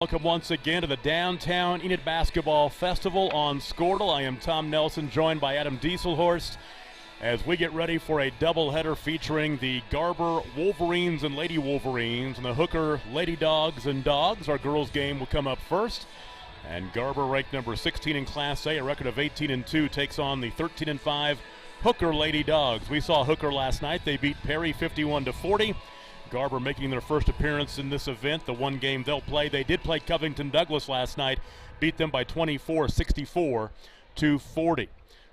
Welcome once again to the Downtown Enid Basketball Festival on Squirtle. I am Tom Nelson, joined by Adam Dieselhorst, as we get ready for a doubleheader featuring the Garber Wolverines and Lady Wolverines and the Hooker Lady Dogs and Dogs. Our girls game will come up first. And Garber, ranked number 16 in Class A, a record of 18-2, takes on the 13-5 Hooker Lady Dogs. We saw Hooker last night. They beat Perry 51-40. Garber making their first appearance in this event, the one game they'll play. They did play Covington Douglas last night, beat them by 24, 64-40.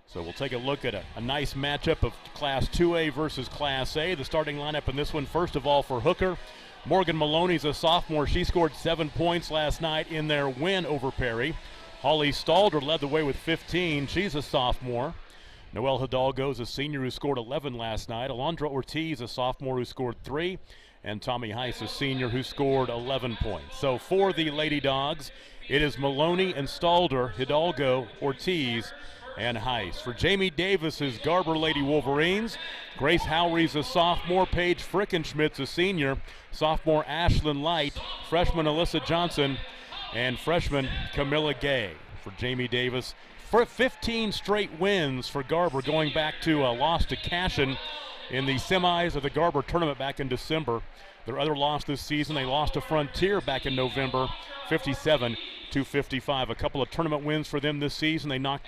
So we'll take a look at a nice matchup of Class 2A versus Class A. The starting lineup in this one, first of all, for Hooker. Morgan Maloney's a sophomore. She scored 7 points last night in their win over Perry. Holly Stalder led the way with 15. She's a sophomore. Noelle Hidalgo is a senior who scored 11 last night. Alondra Ortiz, a sophomore who scored 3. And Tommy Heiss, a senior who scored 11 points. So for the Lady Dogs, it is Maloney and Stalder, Hidalgo, Ortiz, and Heiss. For Jamie Davis's Garber Lady Wolverines, Grace Howry's a sophomore. Paige Frickenschmidt's a senior. Sophomore Ashlyn Light, freshman Alyssa Johnson, and freshman Camilla Gay. For Jamie Davis, for 15 straight wins for Garber, going back to a loss to Cashin in the semis of the Garber tournament back in December. Their other loss this season, they lost to Frontier back in November, 57-55. A couple of tournament wins for them this season. They won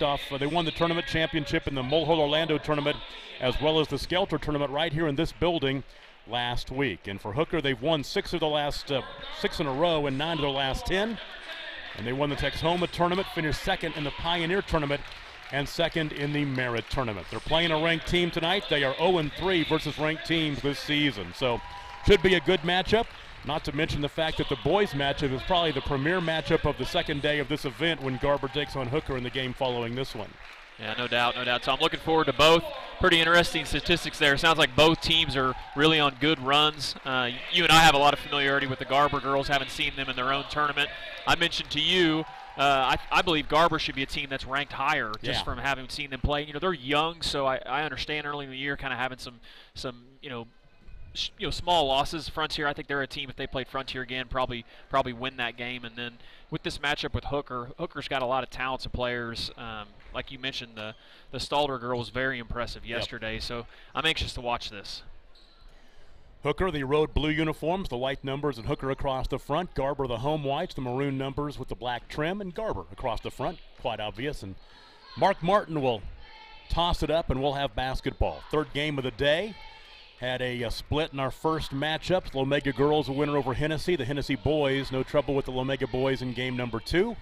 the tournament championship in the Mulhall Orlando tournament, as well as the Skelter tournament right here in this building last week. And for Hooker, they've won 6 of the last 6 in a row and 9 of their last 10. And they won the Texhoma tournament, finished second in the Pioneer tournament, and second in the Merit tournament. They're playing a ranked team tonight. They are 0-3 versus ranked teams this season. So should be a good matchup, not to mention the fact that the boys matchup is probably the premier matchup of the second day of this event when Garber takes on Hooker in the game following this one. Yeah, no doubt, Tom. Looking forward to both. Pretty interesting statistics there. Sounds like both teams are really on good runs. You and I have a lot of familiarity with the Garber girls, haven't seen them in their own tournament. I mentioned to you, I believe Garber should be a team that's ranked higher just from having seen them play. You know, they're young, so I understand early in the year kind of having some small losses. Frontier, I think they're a team, if they played Frontier again, probably win that game. And then with this matchup with Hooker, Hooker's got a lot of talented players. Like you mentioned, the Stalder girl was very impressive yesterday, so I'm anxious to watch this. Hooker, the road blue uniforms, the white numbers, and Hooker across the front. Garber, the home whites, the maroon numbers with the black trim, and Garber across the front, quite obvious. And Mark Martin will toss it up, and we'll have basketball. Third game of the day. Had a split in our first matchup. Lomega girls a winner over Hennessy. The Hennessy boys, no trouble with the Lomega boys in game number 2.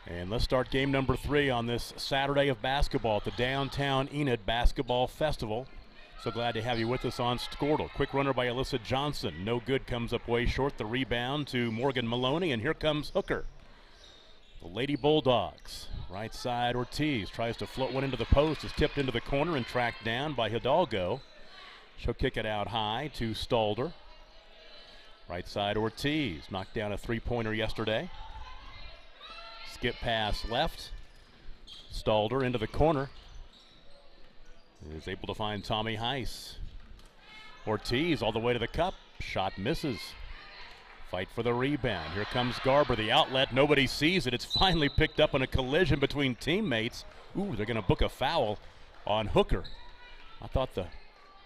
And let's start game number 3 on this Saturday of basketball at the Downtown Enid Basketball Festival. So glad to have you with us on Squirtle. Quick runner by Alyssa Johnson. No good, comes up way short. The rebound to Morgan Maloney, and here comes Hooker. The Lady Bulldogs. Right side, Ortiz tries to float one into the post. Is tipped into the corner and tracked down by Hidalgo. She'll kick it out high to Stalder. Right side, Ortiz knocked down a three-pointer yesterday. Skip pass left. Stalder into the corner. Is able to find Tommy Heiss. Ortiz all the way to the cup. Shot misses. Fight for the rebound. Here comes Garber, the outlet. Nobody sees it. It's finally picked up in a collision between teammates. Ooh, they're going to book a foul on Hooker. I thought the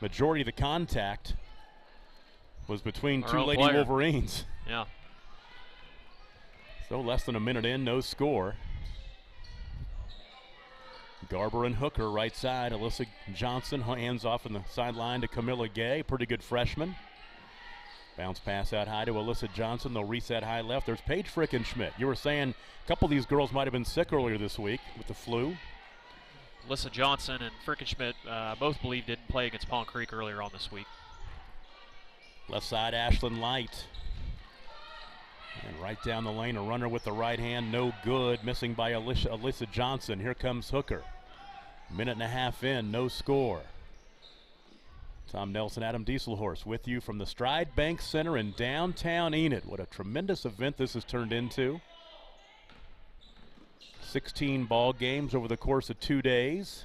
majority of the contact was between two Lady Wolverines. Yeah. So less than a minute in, no score. Garber and Hooker right side. Alyssa Johnson hands off on the sideline to Camilla Gay. Pretty good freshman. Bounce pass out high to Alyssa Johnson. They'll reset high left. There's Paige Frickenschmidt. You were saying a couple of these girls might have been sick earlier this week with the flu. Alyssa Johnson and Frickenschmidt both believe didn't play against Palm Creek earlier on this week. Left side, Ashlyn Light. And right down the lane, a runner with the right hand, no good. Missing by Alyssa Johnson. Here comes Hooker. Minute and a half in, no score. Tom Nelson, Adam Dieselhorst with you from the Stride Bank Center in downtown Enid. What a tremendous event this has turned into. 16 ball games over the course of 2 days.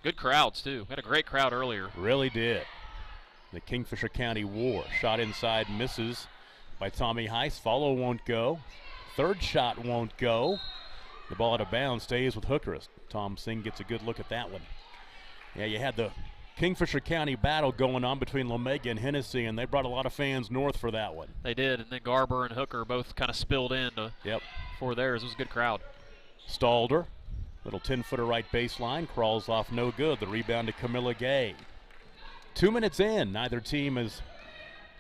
Good crowds, too. We had a great crowd earlier. Really did. The Kingfisher County War. Shot inside, misses. by Tommy Heiss. Follow won't go. Third shot won't go. The ball out of bounds stays with Hooker. Tom Singh gets a good look at that one. Yeah, you had the Kingfisher County battle going on between Lamega and Hennessy, and they brought a lot of fans north for that one. They did, and then Garber and Hooker both kind of spilled in for theirs. It was a good crowd. Stalder, little 10-footer right baseline, crawls off no good. The rebound to Camilla Gay. 2 minutes in, neither team has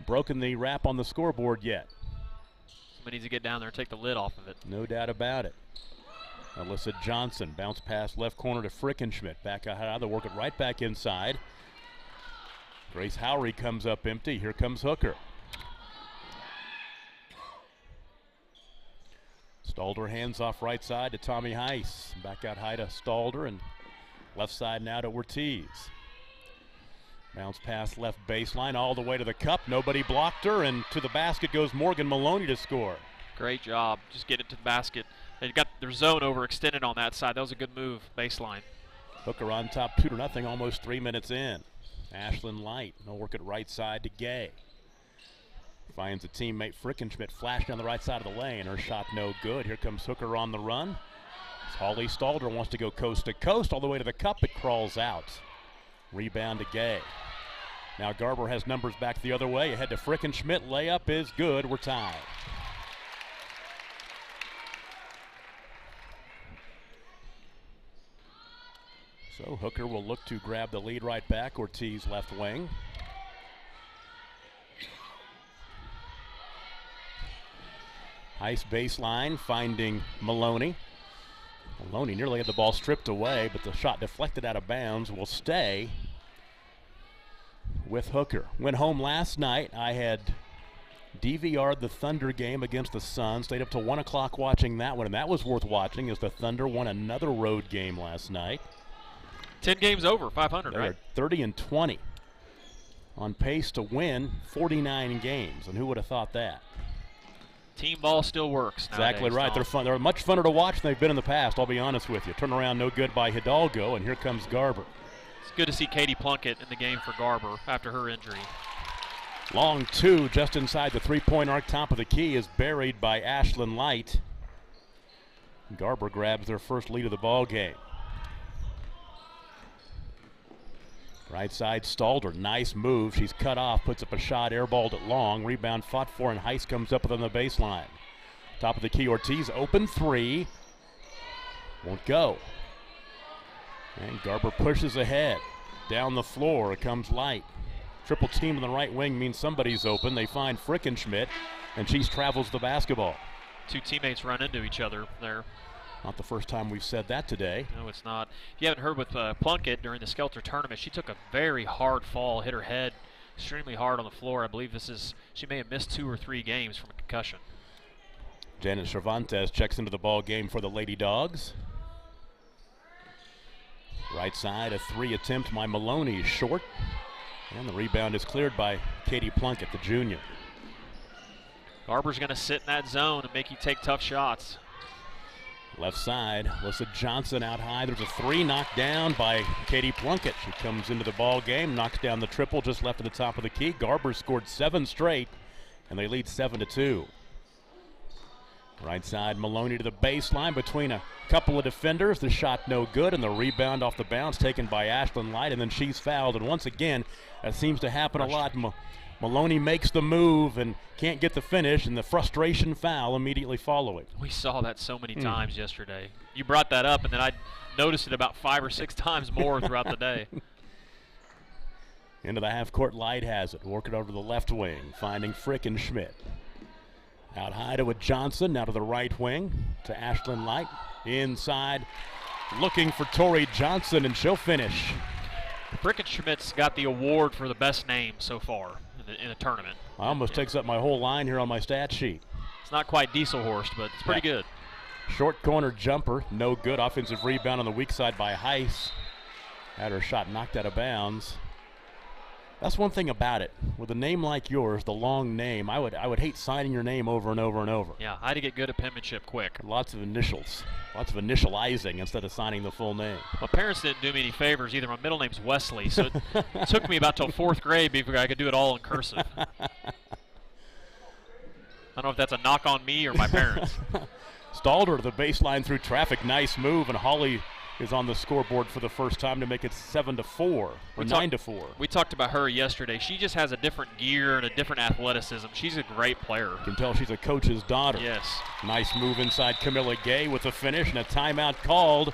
broken the wrap on the scoreboard yet. Somebody needs to get down there and take the lid off of it. No doubt about it. Alyssa Johnson, bounce pass left corner to Frickenschmidt. Back out, they'll work it right back inside. Grace Howery comes up empty. Here comes Hooker. Stalder hands off right side to Tommy Heiss. Back out high to Stalder, and left side now to Ortiz. Bounce pass left baseline all the way to the cup. Nobody blocked her, and to the basket goes Morgan Maloney to score. Great job. Just get it to the basket. They got their zone overextended on that side. That was a good move, baseline. Hooker on top, 2-0, almost 3 minutes in. Ashlyn Light, they'll work it right side to Gay. Finds a teammate, Frickenschmidt, flash down the right side of the lane. Her shot no good. Here comes Hooker on the run. Holly Stalder wants to go coast to coast all the way to the cup. It crawls out. Rebound to Gay. Now Garber has numbers back the other way. Ahead to Frickenschmidt. Layup is good. We're tied. So Hooker will look to grab the lead right back. Ortiz left wing. Heiss baseline finding Maloney. Maloney nearly had the ball stripped away, but the shot deflected out of bounds. Will stay with Hooker. Went home last night. I had DVR'd the Thunder game against the Suns. Stayed up till 1 o'clock watching that one, and that was worth watching as the Thunder won another road game last night. 10 games over, 500, right? 30-20. On pace to win 49 games, and who would have thought that? Team ball still works nowadays, exactly right. Tom. They're fun. They're much funner to watch than they've been in the past, I'll be honest with you. Turnaround no good by Hidalgo, and here comes Garber. It's good to see Katie Plunkett in the game for Garber after her injury. Long two just inside the three-point arc, top of the key is buried by Ashlyn Light. Garber grabs their first lead of the ball game. Right side Stalder, nice move. She's cut off, puts up a shot, airballed it long. Rebound fought for, and Heiss comes up with on the baseline. Top of the key, Ortiz, open three. Won't go. And Garber pushes ahead. Down the floor, it comes Light. Triple team on the right wing means somebody's open. They find Frickenschmidt, and she travels the basketball. Two teammates run into each other there. Not the first time we've said that today. No, it's not. If you haven't heard with Plunkett during the Skelter tournament, she took a very hard fall, hit her head extremely hard on the floor. I believe she may have missed 2 or 3 games from a concussion. Janet Cervantes checks into the ball game for the Lady Dogs. Right side, a 3 attempt by Maloney is short. And the rebound is cleared by Katie Plunkett, the junior. Garber's going to sit in that zone and make you take tough shots. Left side, Alyssa Johnson out high. There's a 3 knocked down by Katie Plunkett. She comes into the ball game, knocks down the triple just left at the top of the key. Garber scored 7 straight, and they lead 7-2. Right side, Maloney to the baseline between a couple of defenders. The shot no good, and the rebound off the bounce taken by Ashlyn Light, and then she's fouled. And once again, that seems to happen a lot. Maloney makes the move and can't get the finish, and the frustration foul immediately following. We saw that so many times yesterday. You brought that up, and then I noticed it about 5 or 6 times more throughout the day. Into the half-court, Light has it. Work it over to the left wing, finding Frickenschmidt. Out high to a Johnson, now to the right wing, to Ashlyn Light. Inside, looking for Tori Johnson, and she'll finish. Frickenschmidt's got the award for the best name so far in the tournament. Almost takes up my whole line here on my stat sheet. It's not quite Dieselhorst, but it's pretty good. Short corner jumper, no good. Offensive rebound on the weak side by Heiss. Had her shot knocked out of bounds. That's one thing about it. With a name like yours, the long name, I would hate signing your name over and over and over. Yeah, I had to get good at penmanship quick. Lots of initials, lots of initializing instead of signing the full name. My parents didn't do me any favors either. My middle name's Wesley, so it took me about till 4th grade before I could do it all in cursive. I don't know if that's a knock on me or my parents. Stalder to the baseline through traffic. Nice move, and Holly is on the scoreboard for the first time to make it 7-4 or 9-4. We talked about her yesterday. She just has a different gear and a different athleticism. She's a great player. You can tell she's a coach's daughter. Yes. Nice move inside Camilla Gay with the finish, and a timeout called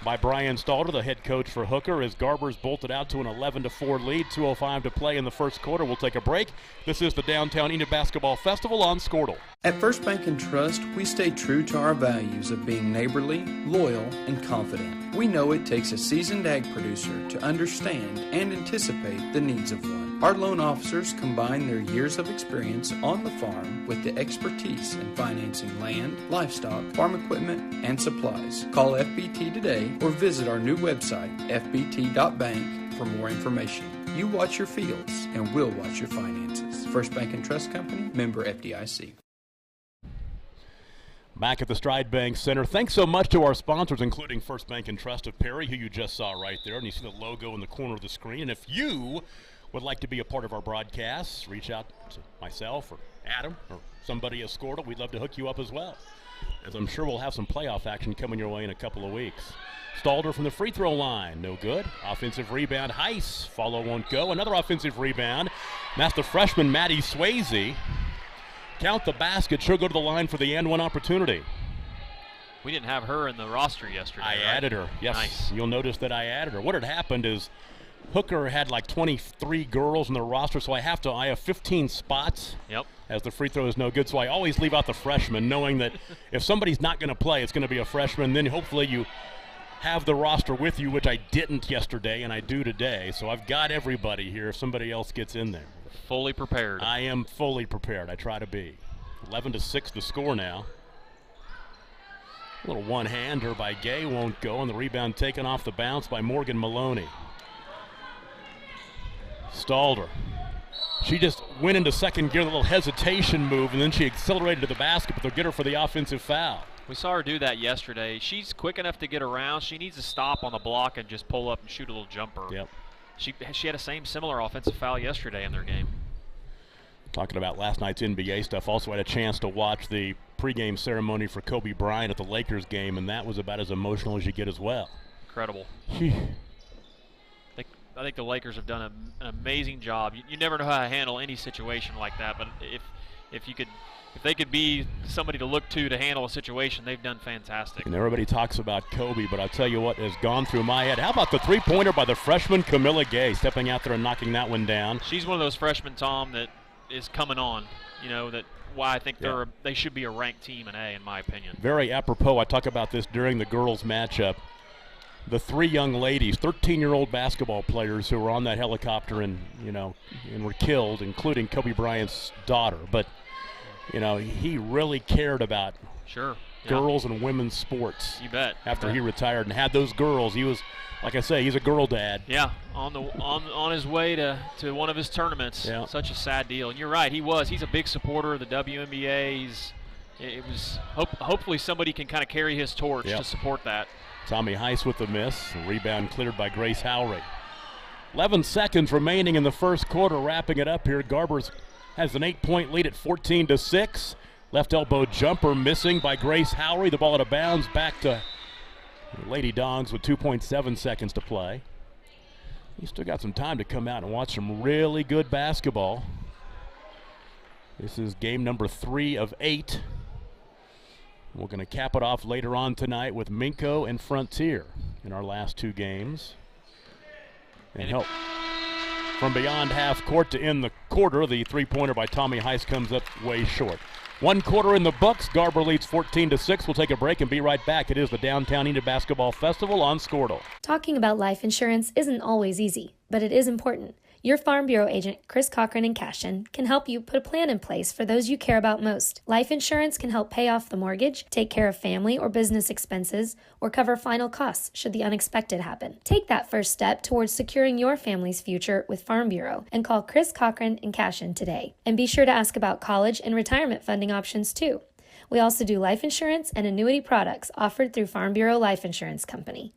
by Brian Stalder, the head coach for Hooker, as Garber's bolted out to an 11-4 lead. 2:05 to play in the first quarter. We'll take a break. This is the Downtown Enid Basketball Festival on Squirtle. At First Bank & Trust, we stay true to our values of being neighborly, loyal, and confident. We know it takes a seasoned ag producer to understand and anticipate the needs of one. Our loan officers combine their years of experience on the farm with the expertise in financing land, livestock, farm equipment, and supplies. Call FBT today or visit our new website, fbt.bank, for more information. You watch your fields, and we'll watch your finances. First Bank & Trust Company, member FDIC. Back at the Stride Bank Center. Thanks so much to our sponsors, including First Bank & Trust of Perry, who you just saw right there. And you see the logo in the corner of the screen. And if you would like to be a part of our broadcasts, reach out to myself or Adam or somebody at Squirtle. We'd love to hook you up as well, as I'm sure we'll have some playoff action coming your way in a couple of weeks. Stalder from the free throw line. No good. Offensive rebound. Heiss. Follow won't go. Another offensive rebound. And that's the freshman, Maddie Swayze. Count the basket. She'll go to the line for the and one opportunity. We didn't have her in the roster yesterday. I added her. Yes. Nice. You'll notice that I added her. What had happened is Hooker had like 23 girls in the roster, so I have 15 spots. Yep. As the free throw is no good, so I always leave out the freshman, knowing that if somebody's not going to play, it's going to be a freshman. Then hopefully you have the roster with you, which I didn't yesterday, and I do today. So I've got everybody here if somebody else gets in there. Fully prepared. I am fully prepared. I try to be. 11-6 the score now. A little one-hander by Gay won't go, and the rebound taken off the bounce by Morgan Maloney. Stalder. She just went into second gear, a little hesitation move, and then she accelerated to the basket, but they'll get her for the offensive foul. We saw her do that yesterday. She's quick enough to get around. She needs to stop on the block and just pull up and shoot a little jumper. Yep. She had a similar offensive foul yesterday in their game. Talking about last night's NBA stuff, also had a chance to watch the pregame ceremony for Kobe Bryant at the Lakers game, and that was about as emotional as you get as well. Incredible. I think the Lakers have done an amazing job. You never know how to handle any situation like that, but if they could be somebody to look to handle a situation, they've done fantastic. And everybody talks about Kobe, but I'll tell you what has gone through my head. How about the three-pointer by the freshman Camilla Gay, stepping out there and knocking that one down? She's one of those freshmen, Tom, that is coming on. You know, that why I think they should be a ranked team in A, in my opinion. Very apropos. I talk about this during the girls' matchup. The three young ladies, 13-year-old basketball players who were on that helicopter and were killed, including Kobe Bryant's daughter. But, he really cared about girls and women's sports. You bet. After he retired and had those girls, he was, like I say, he's a girl dad. Yeah, on his way to one of his tournaments. Yeah. Such a sad deal. And you're right, he's a big supporter of the WNBA. Hopefully somebody can kind of carry his torch to support that. Tommy Heiss with the miss. Rebound cleared by Grace Howry. 11 seconds remaining in the first quarter. Wrapping it up here. Garber has an 8-point lead at 14-6. Left elbow jumper missing by Grace Howry. The ball out of bounds back to Lady Dogs with 2.7 seconds to play. You still got some time to come out and watch some really good basketball. This is game number 3 of 8. We're going to cap it off later on tonight with Minko and Frontier in our last 2 games. And help from beyond half court to end the quarter. The three-pointer by Tommy Heiss comes up way short. 1 quarter in the books. Garber leads 14-6. We'll take a break and be right back. It is the Downtown Enid Basketball Festival on Squirtle. Talking about life insurance isn't always easy, but it is important. Your Farm Bureau agent, Chris Cochran in Cashion, can help you put a plan in place for those you care about most. Life insurance can help pay off the mortgage, take care of family or business expenses, or cover final costs should the unexpected happen. Take that first step towards securing your family's future with Farm Bureau and call Chris Cochran in Cashion today. And be sure to ask about college and retirement funding options too. We also do life insurance and annuity products offered through Farm Bureau Life Insurance Company.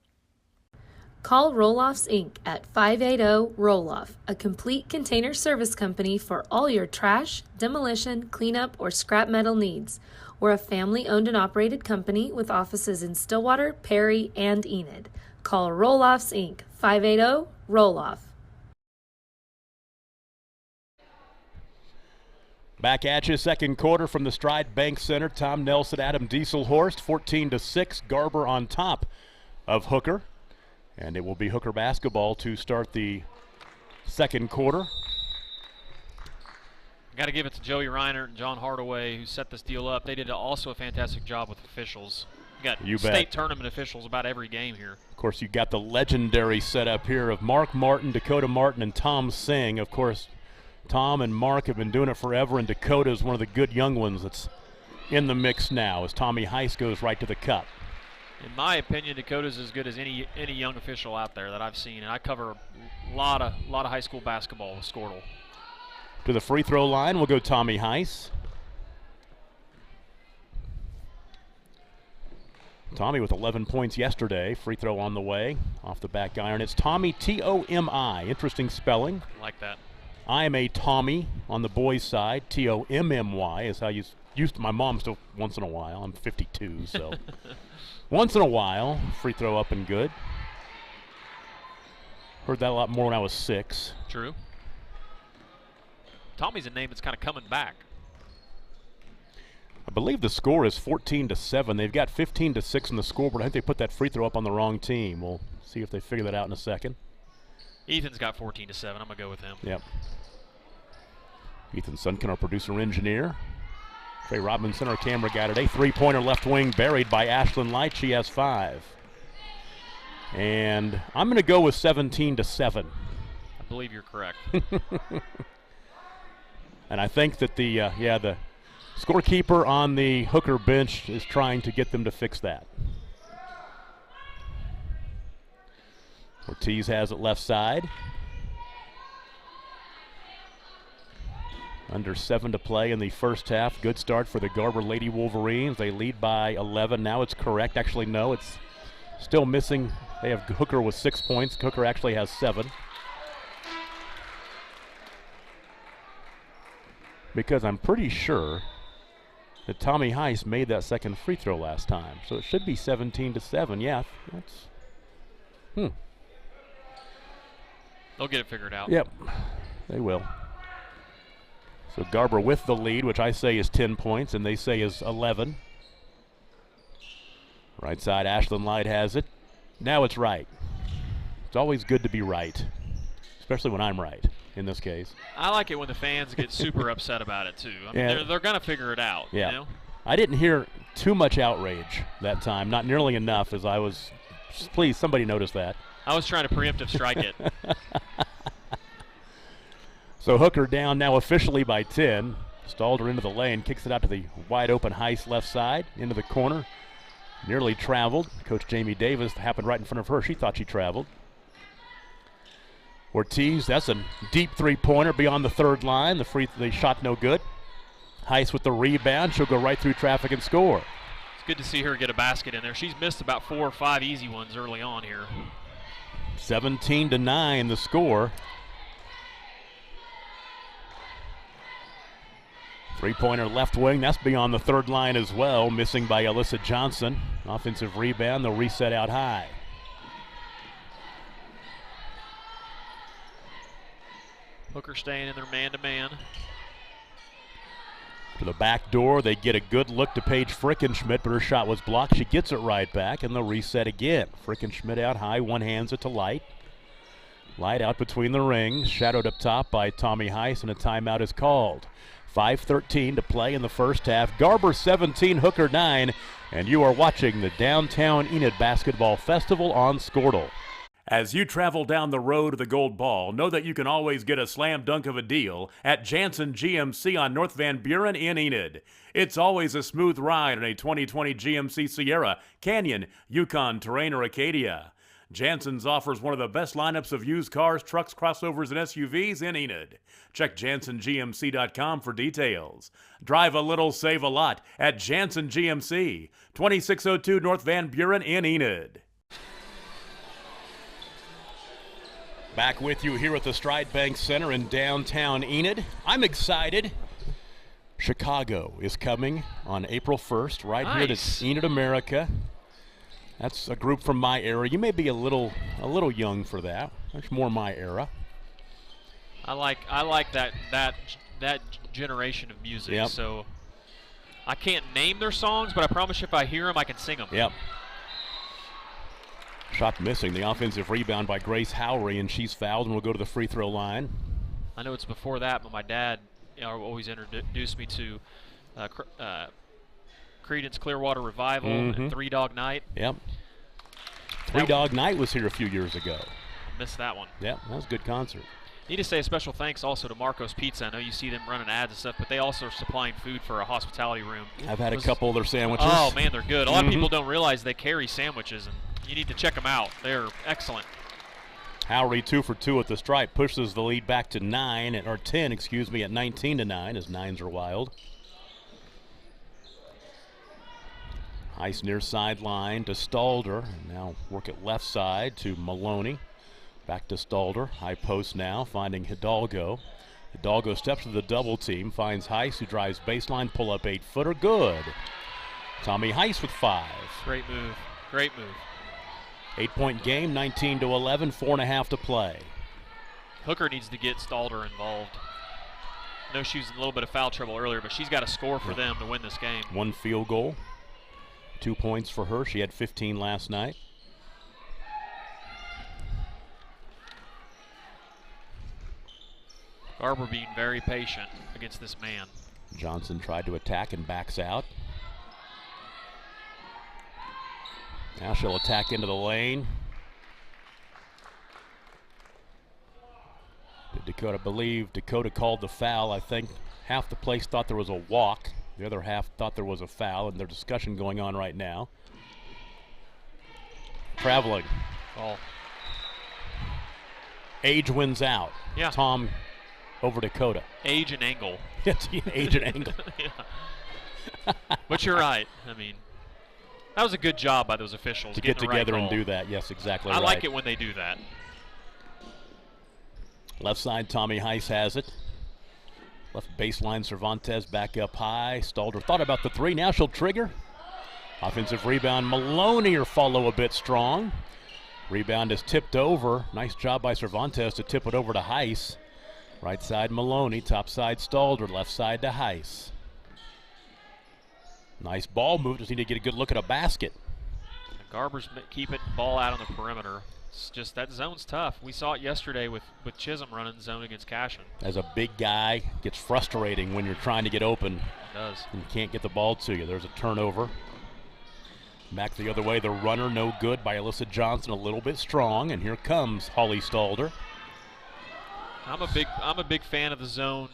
Call Roll-Offs Inc. at 580-ROLL-OFF, a complete container service company for all your trash, demolition, cleanup, or scrap metal needs. We're a family-owned and operated company with offices in Stillwater, Perry, and Enid. Call Roll-Offs Inc. 580-ROLL-OFF. Back at you, second quarter from the Stride Bank Center. Tom Nelson, Adam Dieselhorst, 14-6. Garber on top of Hooker. And it will be Hooker basketball to start the second quarter. Got to give it to Joey Reiner and John Hardaway, who set this deal up. They did also a fantastic job with officials. You got state tournament officials about every game here. Of course, you got the legendary setup here of Mark Martin, Dakota Martin, and Tom Singh. Of course, Tom and Mark have been doing it forever, and Dakota is one of the good young ones that's in the mix now as Tommy Heiss goes right to the cup. In my opinion, Dakota's as good as any young official out there that I've seen, and I cover a lot of high school basketball with Squirtle. To the free throw line will go Tommy Heiss. Tommy with 11 points yesterday. Free throw on the way off the back iron. It's Tommy, T-O-M-I. Interesting spelling. I like that. I am a Tommy on the boys' side. T-O-M-M-Y is how you used to. My mom still once in a while. I'm 52, so once in a while. Free throw up and good. Heard that a lot more when I was 6. True. Tommy's a name that's kind of coming back. I believe the score is 14-7. They've got 15-6 in the scoreboard. I think they put that free throw up on the wrong team. We'll see if they figure that out in a second. Ethan's got 14-7. I'm going to go with him. Yep. Ethan Sunken, our producer engineer. Trey Robinson, our camera guy today. Three-pointer left wing buried by Ashlyn Light. She has 5. And I'm going to go with 17-7. I believe you're correct. And I think that the scorekeeper on the Hooker bench is trying to get them to fix that. Ortiz has it left side. Under 7 to play in the first half. Good start for the Garber Lady Wolverines. They lead by 11. Now it's correct. Actually, no, it's still missing. They have Hooker with 6 points. Hooker actually has 7. Because I'm pretty sure that Tommy Heiss made that second free throw last time. So it should be 17-7. Yeah, that's They'll get it figured out. Yep, they will. So Garber with the lead, which I say is 10 points, and they say is 11. Right side, Ashlyn Light has it. Now it's right. It's always good to be right, especially when I'm right in this case. I like it when the fans get super upset about it, too. I mean, they're going to figure it out. Yeah. You know? I didn't hear too much outrage that time, not nearly enough as I was. Please, somebody notice that. I was trying to preemptive strike it. So Hooker down now officially by 10. Stalled her into the lane, kicks it out to the wide open Heiss left side, into the corner. Nearly traveled. Coach Jamie Davis happened right in front of her. She thought she traveled. Ortiz, that's a deep three-pointer beyond the third line. The shot no good. Heiss with the rebound. She'll go right through traffic and score. It's good to see her get a basket in there. She's missed about 4 or 5 easy ones early on here. 17-9 the score. Three-pointer left wing. That's beyond the third line as well. Missing by Alyssa Johnson. Offensive rebound. They'll reset out high. Hooker staying in their man-to-man. To the back door, they get a good look to Paige Frickenschmidt, but her shot was blocked. She gets it right back, and they'll reset again. Frickenschmidt out high, one hands it to Light. Light out between the rings, shadowed up top by Tommy Heiss, and a timeout is called. 5:13 to play in the first half. Garber 17, Hooker 9, and you are watching the Downtown Enid Basketball Festival on Squirtle. As you travel down the road to the Gold Ball, know that you can always get a slam dunk of a deal at Jansen GMC on North Van Buren in Enid. It's always a smooth ride in a 2020 GMC Sierra, Canyon, Yukon, Terrain, or Acadia. Jansen's offers one of the best lineups of used cars, trucks, crossovers, and SUVs in Enid. Check JansenGMC.com for details. Drive a little, save a lot at Jansen GMC, 2602 North Van Buren in Enid. Back with you here at the Stride Bank Center in downtown Enid. I'm excited. Chicago is coming on April 1st, right here to Enid, America. That's a group from my era. You may be a little young for that. That's more my era. I like that generation of music. Yep. So I can't name their songs, but I promise you if I hear them, I can sing them. Yep. Shot missing. The offensive rebound by Grace Howery, and she's fouled and will go to the free throw line. I know it's before that, but my dad always introduced me to Creedence Clearwater Revival and Three Dog Night. Yep. Three Dog Night was here a few years ago. I missed that one. Yep, that was a good concert. Need to say a special thanks also to Marco's Pizza. I know you see them running ads and stuff, but they also are supplying food for a hospitality room. I've had a couple of their sandwiches. Oh, man, they're good. A lot of people don't realize they carry sandwiches, and you need to check them out. They're excellent. Howery 2 for 2 at the stripe, pushes the lead back to 10, at 19-9 as nines are wild. Ice near sideline to Stalder. Now work it left side to Maloney. Back to Stalder. High post now, finding Hidalgo. Hidalgo steps to the double team, finds Heiss, who drives baseline, pull up 8-footer, good. Tommy Heiss with 5. Great move. Great move. 8-point game, 19-11, 4.5 to play. Hooker needs to get Stalder involved. I know she was in a little bit of foul trouble earlier, but she's got to score for them to win this game. 1 field goal, 2 points for her. She had 15 last night. Garber being very patient against this man. Johnson tried to attack and backs out. Now she'll attack into the lane. Dakota, believe Dakota called the foul. I think half the place thought there was a walk. The other half thought there was a foul, and there's discussion going on right now. Traveling. Oh. Age wins out. Yeah. Tom over Dakota. Age and angle. Age and angle. Yeah. But you're right. I mean, that was a good job by those officials to get together right and do that. Yes, exactly I right. like it when they do that. Left side, Tommy Heiss has it. Left baseline, Cervantes back up high. Stalder thought about the 3. Now she'll trigger. Offensive rebound. Maloney or follow a bit strong. Rebound is tipped over. Nice job by Cervantes to tip it over to Heiss. Right side, Maloney. Top side, Stalder. Left side to Heiss. Nice ball move. Just need to get a good look at a basket. Garber's keep it ball out on the perimeter. It's just that zone's tough. We saw it yesterday with Chisholm running zone against Cashin. As a big guy, gets frustrating when you're trying to get open. It does. And you can't get the ball to you. There's a turnover. Back the other way, the runner no good by Alyssa Johnson, a little bit strong, and here comes Holly Stalder. I'm a big fan of the zone.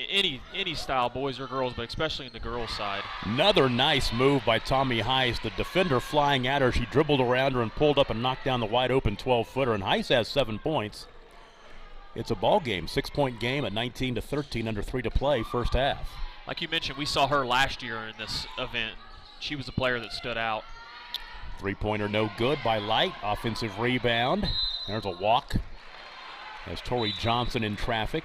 Any style, boys or girls, but especially in the girls' side. Another nice move by Tommy Heiss. The defender flying at her. She dribbled around her and pulled up and knocked down the wide open 12-footer, and Heiss has 7 points. It's a ball game, 6-point game at 19-13, under 3 to play, first half. Like you mentioned, we saw her last year in this event. She was a player that stood out. 3-pointer no good by Light. Offensive rebound. There's a walk. As Tori Johnson in traffic.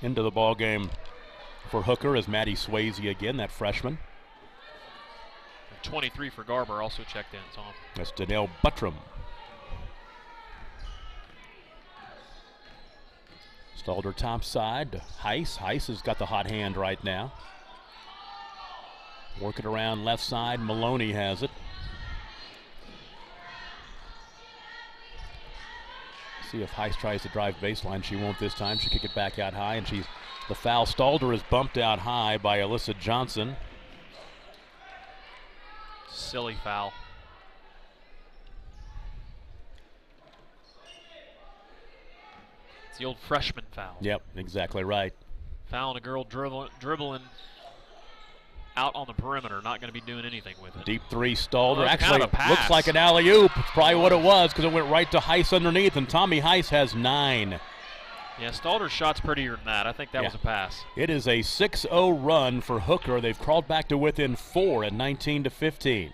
Into the ball game for Hooker is Maddie Swayze again, that freshman. 23 for Garber also checked in, Tom. That's Danelle Buttram. Stalder top side to Heiss. Heiss has got the hot hand right now. Work it around left side. Maloney has it. See if Heiss tries to drive baseline. She won't this time. She'll kick it back out high, and the foul. Stalder is bumped out high by Alyssa Johnson. Silly foul. It's the old freshman foul. Yep, exactly right. Fouling a girl dribbling out on the perimeter, not going to be doing anything with it. Deep 3, Stalder. Actually, kind of a pass. Looks like an alley-oop. It's probably what it was because it went right to Heiss underneath, and Tommy Heiss has 9. Yeah, Stalder's shot's prettier than that. I think that was a pass. It is a 6-0 run for Hooker. They've crawled back to within 4 at 19-15.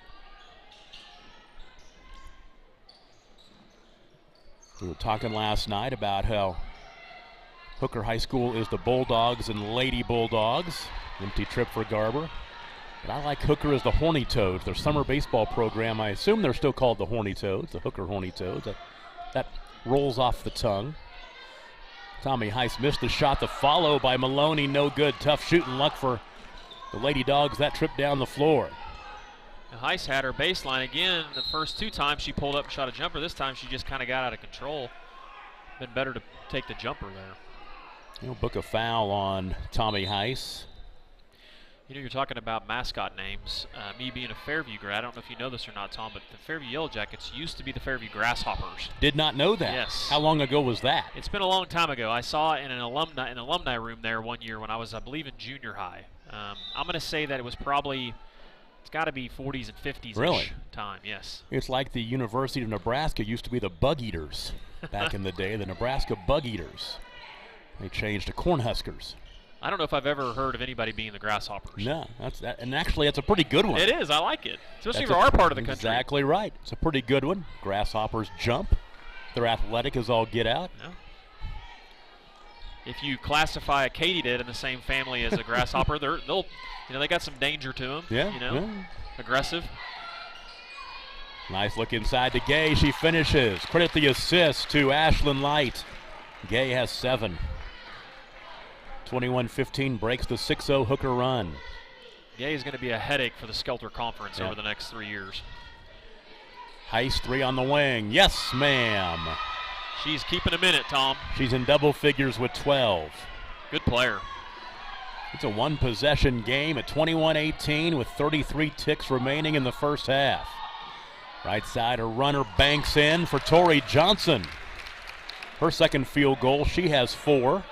We were talking last night about how Hooker High School is the Bulldogs and Lady Bulldogs. Empty trip for Garber. But I like Hooker as the Horny Toads, their summer baseball program. I assume they're still called the Horny Toads, the Hooker Horny Toads. That rolls off the tongue. Tommy Heiss missed the shot. The follow by Maloney, no good. Tough shooting luck for the Lady Dogs that trip down the floor. Now, Heiss had her baseline again. The first 2 times she pulled up and shot a jumper. This time she just kind of got out of control. Been better to take the jumper there. He'll book a foul on Tommy Heiss. You know, you're talking about mascot names. Me being a Fairview grad, I don't know if you know this or not, Tom, but the Fairview Yellow Jackets used to be the Fairview Grasshoppers. Did not know that. Yes. How long ago was that? It's been a long time ago. I saw it in an alumni room there one year when I was, I believe, in junior high. I'm going to say that it was probably, it's got to be 40s and 50s Really? time, yes. It's like the University of Nebraska used to be the Bug Eaters back in the day, the Nebraska Bug Eaters. They changed to Cornhuskers. I don't know if I've ever heard of anybody being the Grasshoppers. No, and actually that's a pretty good one. It is. I like it, especially for our part of the country. Exactly right. It's a pretty good one. Grasshoppers jump. They're athletic as all get out. Yeah. If you classify a katydid in the same family as a grasshopper, they got some danger to them. Yeah. Yeah. Aggressive. Nice look inside to Gay. She finishes. Credit the assist to Ashlyn Light. Gay has 7. 21-15 breaks the 6-0 Hooker run. Gay is going to be a headache for the Skelter Conference over the next 3 years. Heiss 3 on the wing. Yes, ma'am. She's keeping a minute, Tom. She's in double figures with 12. Good player. It's a one-possession game at 21-18 with 33 ticks remaining in the first half. Right side, a runner banks in for Tori Johnson. Her second field goal. She has 4.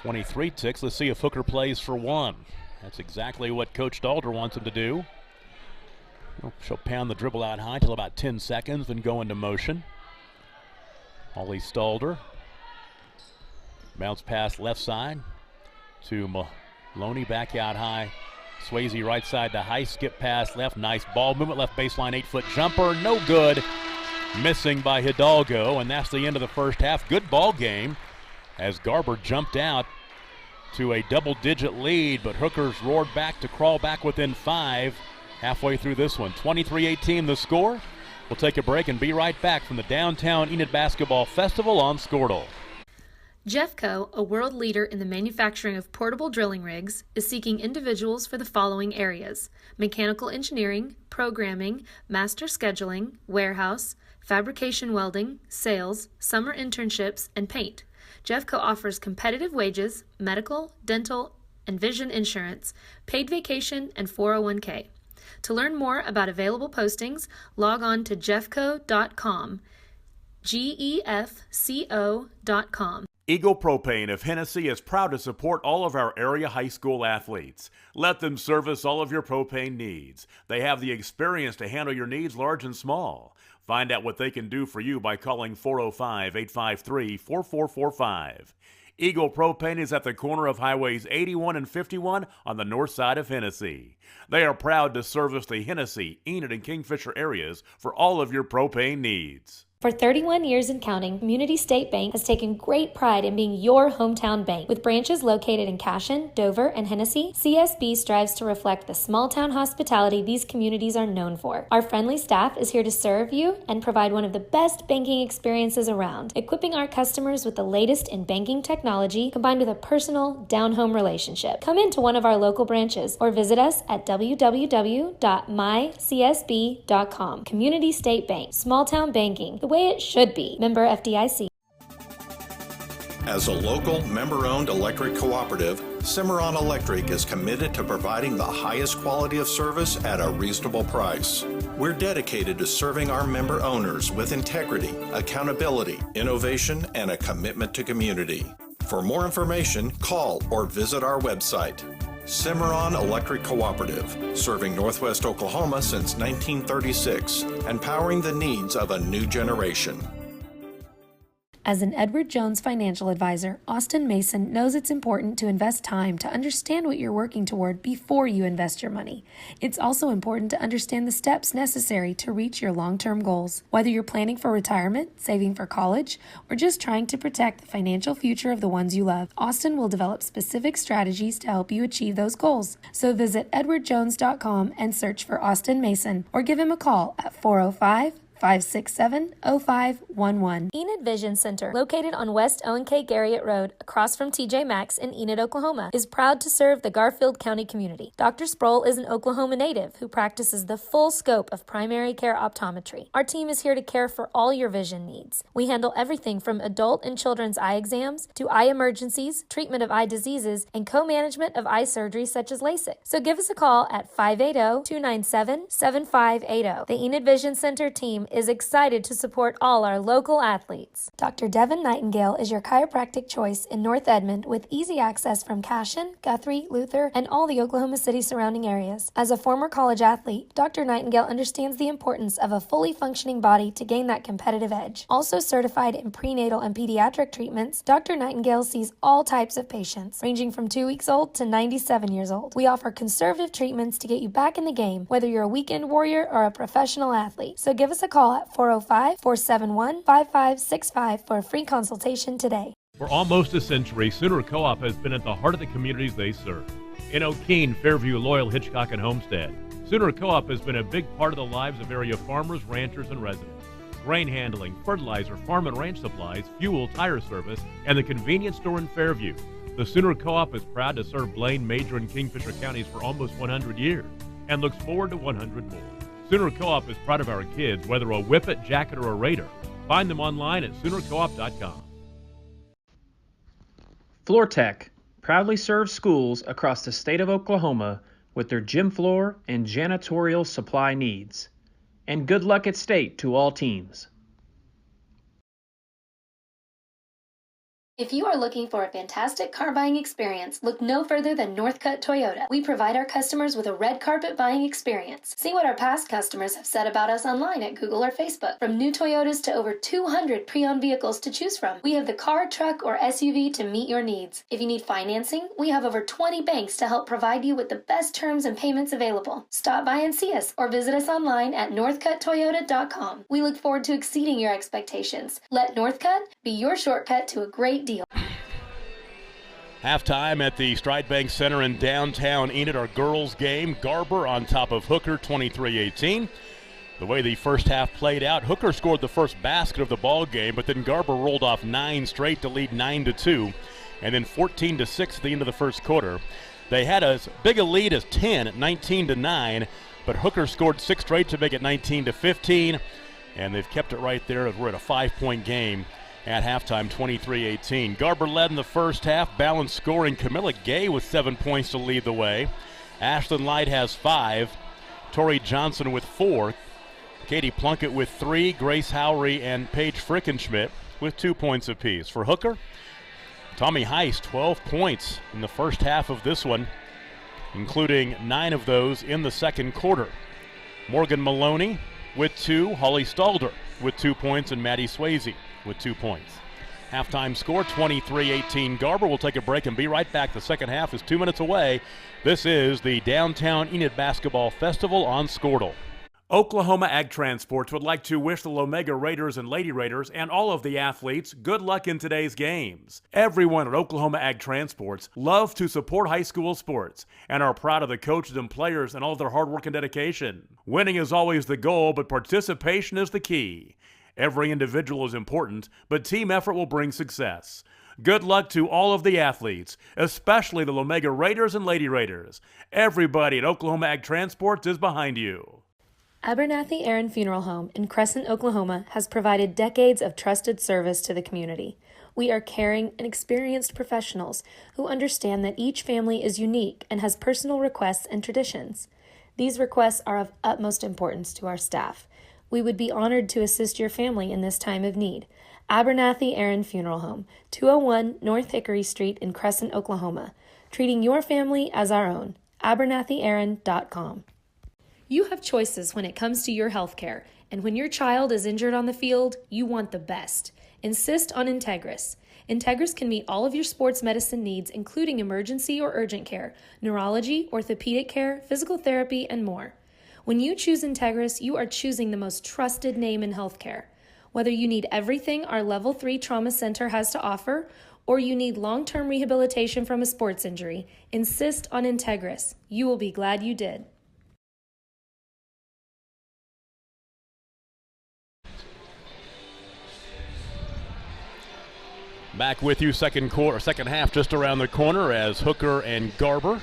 23 ticks. Let's see if Hooker plays for 1. That's exactly what Coach Stalder wants him to do. She'll pound the dribble out high till about 10 seconds, then go into motion. Holly Stalder. Bounce pass left side to Maloney, back out high. Swayze right side to Heiss, skip pass left. Nice ball movement, left baseline, 8-foot jumper. No good. Missing by Hidalgo, and that's the end of the first half. Good ball game as Garber jumped out to a double-digit lead, but Hookers roared back to crawl back within 5 halfway through this one. 23-18 the score. We'll take a break and be right back from the Downtown Enid Basketball Festival on Squirtle. Jeffco, a world leader in the manufacturing of portable drilling rigs, is seeking individuals for the following areas: mechanical engineering, programming, master scheduling, warehouse, fabrication welding, sales, summer internships, and paint. Jeffco offers competitive wages, medical, dental, and vision insurance, paid vacation, and 401k. To learn more about available postings, log on to jeffco.com, GEFCO.com. Eagle Propane of Hennessy is proud to support all of our area high school athletes. Let them service all of your propane needs. They have the experience to handle your needs large and small. Find out what they can do for you by calling 405-853-4445. Eagle Propane is at the corner of Highways 81 and 51 on the north side of Hennessy. They are proud to service the Hennessy, Enid, and Kingfisher areas for all of your propane needs. For 31 years and counting, Community State Bank has taken great pride in being your hometown bank. With branches located in Cashion, Dover, and Hennessy, CSB strives to reflect the small-town hospitality these communities are known for. Our friendly staff is here to serve you and provide one of the best banking experiences around, equipping our customers with the latest in banking technology combined with a personal, down-home relationship. Come into one of our local branches or visit us at www.mycsb.com. Community State Bank, small-town banking, the way it should be. Member FDIC. As a local, member-owned electric cooperative, Cimarron Electric is committed to providing the highest quality of service at a reasonable price. We're dedicated to serving our member owners with integrity, accountability, innovation, and a commitment to community. For more information, call or visit our website. Cimarron Electric Cooperative, serving Northwest Oklahoma since 1936 and powering the needs of a new generation. As an Edward Jones financial advisor, Austin Mason knows it's important to invest time to understand what you're working toward before you invest your money. It's also important to understand the steps necessary to reach your long-term goals. Whether you're planning for retirement, saving for college, or just trying to protect the financial future of the ones you love, Austin will develop specific strategies to help you achieve those goals. So visit edwardjones.com and search for Austin Mason, or give him a call at 405-567-0511. Enid Vision Center, located on West Owen K. Garriott Road, across from TJ Maxx in Enid, Oklahoma, is proud to serve the Garfield County community. Dr. Sproul is an Oklahoma native who practices the full scope of primary care optometry. Our team is here to care for all your vision needs. We handle everything from adult and children's eye exams to eye emergencies, treatment of eye diseases, and co-management of eye surgery such as LASIK. So give us a call at 580-297-7580. The Enid Vision Center team is excited to support all our local athletes. Dr. Devin Nightingale is your chiropractic choice in North Edmond with easy access from Cashion, Guthrie, Luther, and all the Oklahoma City surrounding areas. As a former college athlete, Dr. Nightingale understands the importance of a fully functioning body to gain that competitive edge. Also certified in prenatal and pediatric treatments, Dr. Nightingale sees all types of patients, ranging from 2 weeks old to 97 years old. We offer conservative treatments to get you back in the game, whether you're a weekend warrior or a professional athlete. So give us a call at 405-471-5565 for a free consultation today. For almost a century, Sooner Co-op has been at the heart of the communities they serve. In O'Keene, Fairview, Loyal, Hitchcock, and Homestead, Sooner Co-op has been a big part of the lives of area farmers, ranchers, and residents. Grain handling, fertilizer, farm and ranch supplies, fuel, tire service, and the convenience store in Fairview. The Sooner Co-op is proud to serve Blaine, Major, and Kingfisher counties for almost 100 years and looks forward to 100 more. Sooner Co-op is proud of our kids, whether a Whippet, Jacket, or a Raider. Find them online at SoonerCoop.com. FloorTech proudly serves schools across the state of Oklahoma with their gym floor and janitorial supply needs. And good luck at state to all teams. If you are looking for a fantastic car buying experience, look no further than Northcutt Toyota. We provide our customers with a red carpet buying experience. See what our past customers have said about us online at Google or Facebook. From new Toyotas to over 200 pre-owned vehicles to choose from, we have the car, truck, or SUV to meet your needs. If you need financing, we have over 20 banks to help provide you with the best terms and payments available. Stop by and see us or visit us online at northcutttoyota.com. We look forward to exceeding your expectations. Let Northcutt be your shortcut to a great deal. Halftime at the Stride Bank Center in downtown Enid, our girls game. Garber on top of Hooker, 23-18. The way the first half played out, Hooker scored the first basket of the ball game, but then Garber rolled off 9 straight to lead 9-2, and then 14-6 at the end of the first quarter. They had as big a lead as 10 at 19-9, but Hooker scored 6 straight to make it 19-15, and they've kept it right there. We're at a 5-point game at halftime, 23-18. Garber led in the first half, balanced scoring. Camilla Gay with 7 points to lead the way. Ashlyn Light has 5. Tori Johnson with 4. Katie Plunkett with 3. Grace Howry and Paige Frickenschmidt with 2 points apiece. For Hooker, Tommy Heist, 12 points in the first half of this one, including 9 of those in the second quarter. Morgan Maloney with 2. Holly Stalder with 2 points, and Maddie Swayze with 2 points. Halftime score, 23-18 Garber. We'll take a break and be right back. The second half is 2 minutes away. This is the Downtown Enid Basketball Festival on Squirtle. Oklahoma Ag Transports would like to wish the Lomega Raiders and Lady Raiders and all of the athletes good luck in today's games. Everyone at Oklahoma Ag Transports love to support high school sports and are proud of the coaches and players and all of their hard work and dedication. Winning is always the goal, but participation is the key. Every individual is important, but team effort will bring success. Good luck to all of the athletes, especially the Lomega Raiders and Lady Raiders. Everybody at Oklahoma Ag Transports is behind you. Abernathy Aaron Funeral Home in Crescent, Oklahoma has provided decades of trusted service to the community. We are caring and experienced professionals who understand that each family is unique and has personal requests and traditions. These requests are of utmost importance to our staff. We would be honored to assist your family in this time of need. Abernathy Aaron Funeral Home, 201 North Hickory Street in Crescent, Oklahoma. Treating your family as our own. AbernathyAaron.com. You have choices when it comes to your health care, and when your child is injured on the field, you want the best. Insist on Integris. Integris can meet all of your sports medicine needs, including emergency or urgent care, neurology, orthopedic care, physical therapy, and more. When you choose Integris, you are choosing the most trusted name in healthcare. Whether you need everything our Level 3 Trauma Center has to offer, or you need long-term rehabilitation from a sports injury, insist on Integris. You will be glad you did. Back with you, second half just around the corner as Hooker and Garber.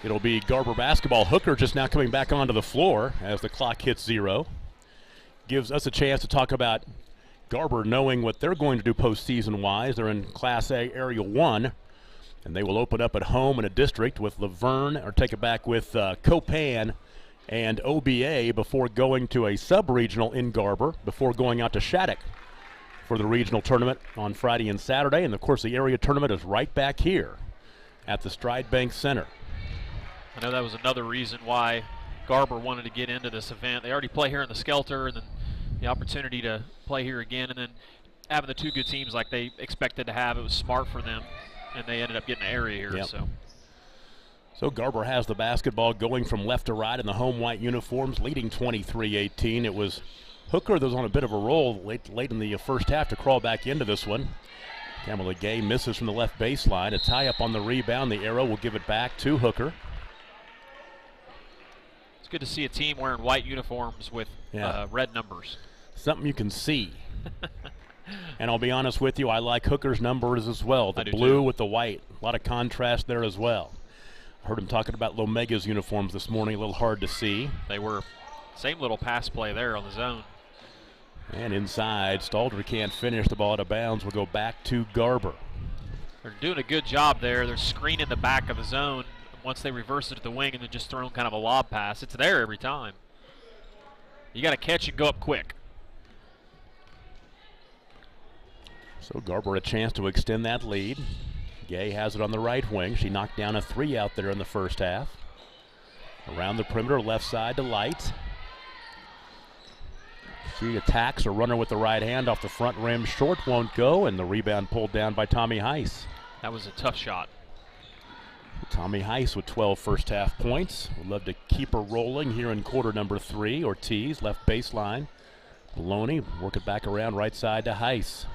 It'll be Garber basketball. Hooker just now coming back onto the floor as the clock hits 0. Gives us a chance to talk about Garber knowing what they're going to do postseason-wise. They're in Class A Area 1, and they will open up at home in a district with Laverne, or take it back with Copan and OBA before going to a sub-regional in Garber, before going out to Shattuck for the regional tournament on Friday and Saturday. And, of course, the area tournament is right back here at the Stride Bank Center. I know that was another reason why Garber wanted to get into this event. They already play here in the Skelter, and then the opportunity to play here again, and then having the two good teams like they expected to have, it was smart for them, and they ended up getting an area here. Yep. So Garber has the basketball going from left to right in the home white uniforms, leading 23-18. It was Hooker that was on a bit of a roll late in the first half to crawl back into this one. Kamala Gay misses from the left baseline. A tie up on the rebound. The arrow will give it back to Hooker. It's good to see a team wearing white uniforms with red numbers. Something you can see. And I'll be honest with you, I like Hooker's numbers as well. The blue with the white. A lot of contrast there as well. I heard him talking about Lomega's uniforms this morning, a little hard to see. They were same little pass play there on the zone. And inside, Stalder can't finish. The ball out of bounds will go back to Garber. They're doing a good job there. They're screening the back of the zone. Once they reverse it at the wing and then just throw kind of a lob pass, it's there every time. You got to catch and go up quick. So Garber a chance to extend that lead. Gay has it on the right wing. She knocked down a 3 out there in the first half. Around the perimeter, left side to Light. She attacks a runner with the right hand off the front rim. Short won't go, and the rebound pulled down by Tommy Heiss. That was a tough shot. Tommy Heiss with 12 first half points. Would love to keep her rolling here in quarter number 3. Ortiz, left baseline. Maloney, work it back around right side to Heiss.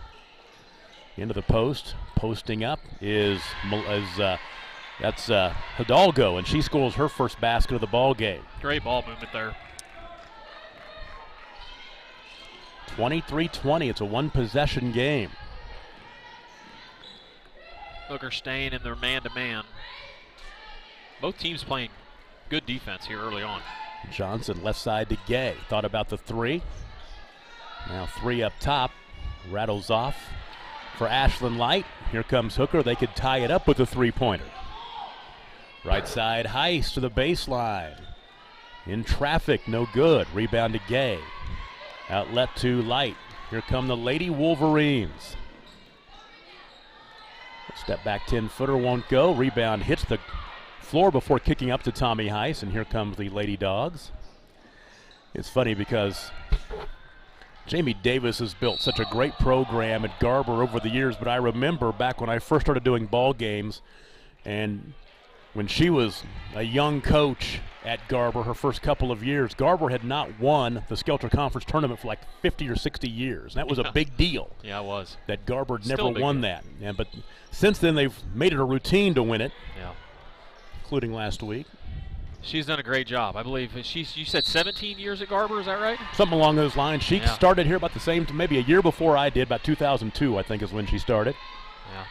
Into the post. Posting up is Hidalgo, and she scores her first basket of the ball game. Great ball movement there. 23-20. It's a one-possession game. Hooker staying in their man-to-man. Both teams playing good defense here early on. Johnson left side to Gay. Thought about the 3. Now 3 up top. Rattles off for Ashlyn Light. Here comes Hooker. They could tie it up with a 3-pointer. Right side, Heiss to the baseline. In traffic, no good. Rebound to Gay. Outlet to Light. Here come the Lady Wolverines. Step back 10-footer won't go. Rebound hits the floor before kicking up to Tommy Heiss, and here comes the Lady Dogs. It's funny because Jamie Davis has built such a great program at Garber over the years, but I remember back when I first started doing ball games, and when she was a young coach at Garber, her first couple of years, Garber had not won the Skelter Conference tournament for like 50 or 60 years. And that was a big deal. Yeah, it was. That Garber never won that. Yeah, but since then, they've made it a routine to win it, including last week. She's done a great job. I believe you said 17 years at Garber, is that right? Something along those lines. She started here about the same, maybe a year before I did, about 2002, I think is when she started. Yeah.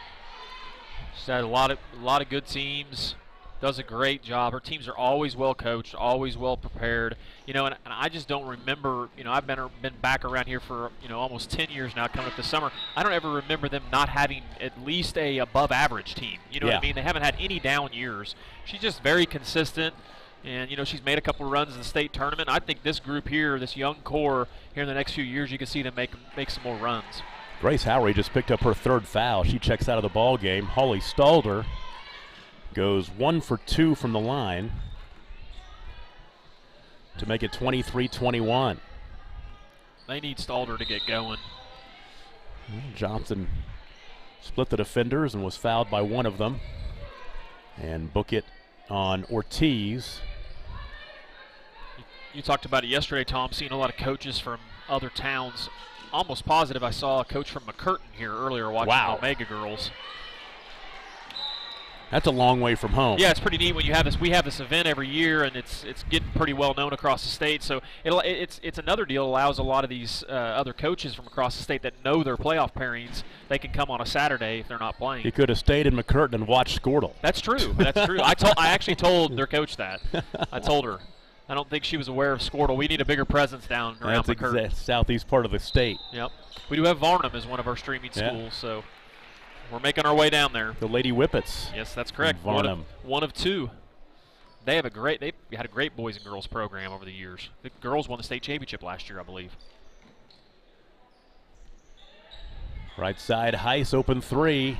She's had a lot of good teams. Does a great job. Her teams are always well coached, always well prepared. You know, and I just don't remember. You know, I've been back around here for almost 10 years now, coming up this summer. I don't ever remember them not having at least a above average team. You know what I mean? They haven't had any down years. She's just very consistent, and she's made a couple of runs in the state tournament. I think this group here, this young core here in the next few years, you can see them make some more runs. Grace Howery just picked up her 3rd foul. She checks out of the ball game. Holly Stalder goes 1 for 2 from the line to make it 23-21. They need Stalder to get going. Johnson split the defenders and was fouled by one of them. And book it on Ortiz. You talked about it yesterday, Tom, seeing a lot of coaches from other towns. Almost positive I saw a coach from McCurtain here earlier watching the Omega girls. That's a long way from home. Yeah, it's pretty neat when you have this. We have this event every year, and it's getting pretty well known across the state. So it's another deal. Allows a lot of these other coaches from across the state that know their playoff pairings. They can come on a Saturday if they're not playing. He could have stayed in McCurtain and watched Squirtle. That's true. That's true. I actually told their coach that. I told her. I don't think she was aware of Squirtle. We need a bigger presence down around McCurtain. That's the southeast part of the state. Yep. We do have Varnum as one of our streaming schools, so we're making our way down there. The Lady Whippets. Yes, that's correct. Varnum. One of two. They had a great boys and girls program over the years. The girls won the state championship last year, I believe. Right side, Heiss, open three.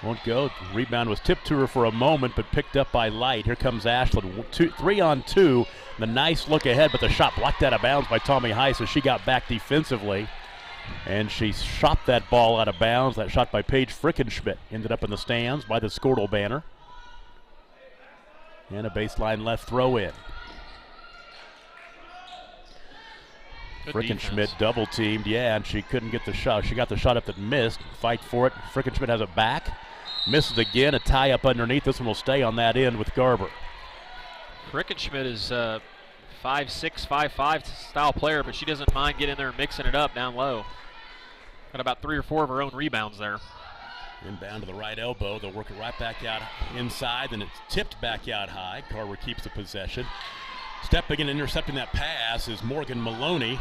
Won't go. Rebound was tipped to her for a moment, but picked up by Light. Here comes Ashland. 3-on-2. The nice look ahead, but the shot blocked out of bounds by Tommy Heiss as she got back defensively. And she shot that ball out of bounds. That shot by Paige Frickenschmidt ended up in the stands by the Squirtle banner. And a baseline left throw in. Frickenschmidt double teamed, and she couldn't get the shot. She got the shot up that missed. Fight for it. Frickenschmidt has it back. Misses again. A tie up underneath. This one will stay on that end with Garber. Frickenschmidt is 5'6", 5'5" style player, but she doesn't mind getting in there and mixing it up down low. Got about 3 or 4 of her own rebounds there. Inbound to the right elbow. They'll work it right back out inside, and it's tipped back out high. Garber keeps the possession. Stepping and intercepting that pass is Morgan Maloney.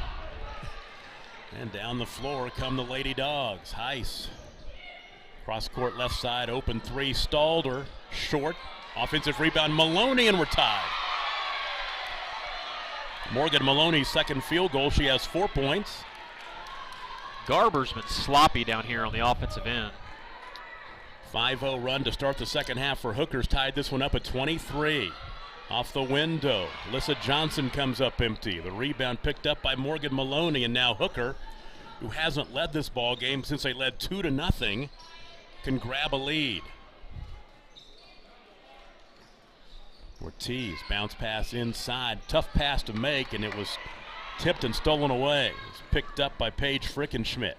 And down the floor come the Lady Dogs. Heiss. Cross court left side, open three, stalled her, short. Offensive rebound, Maloney, and we're tied. Morgan Maloney's second field goal. She has 4 points. Garber's been sloppy down here on the offensive end. 5-0 run to start the second half for Hookers. Tied this one up at 23. Off the window, Alyssa Johnson comes up empty. The rebound picked up by Morgan Maloney, and now Hooker, who hasn't led this ball game since they led 2-0, can grab a lead. Ortiz, bounce pass inside, tough pass to make, and it was tipped and stolen away. It's picked up by Paige Frickenschmidt.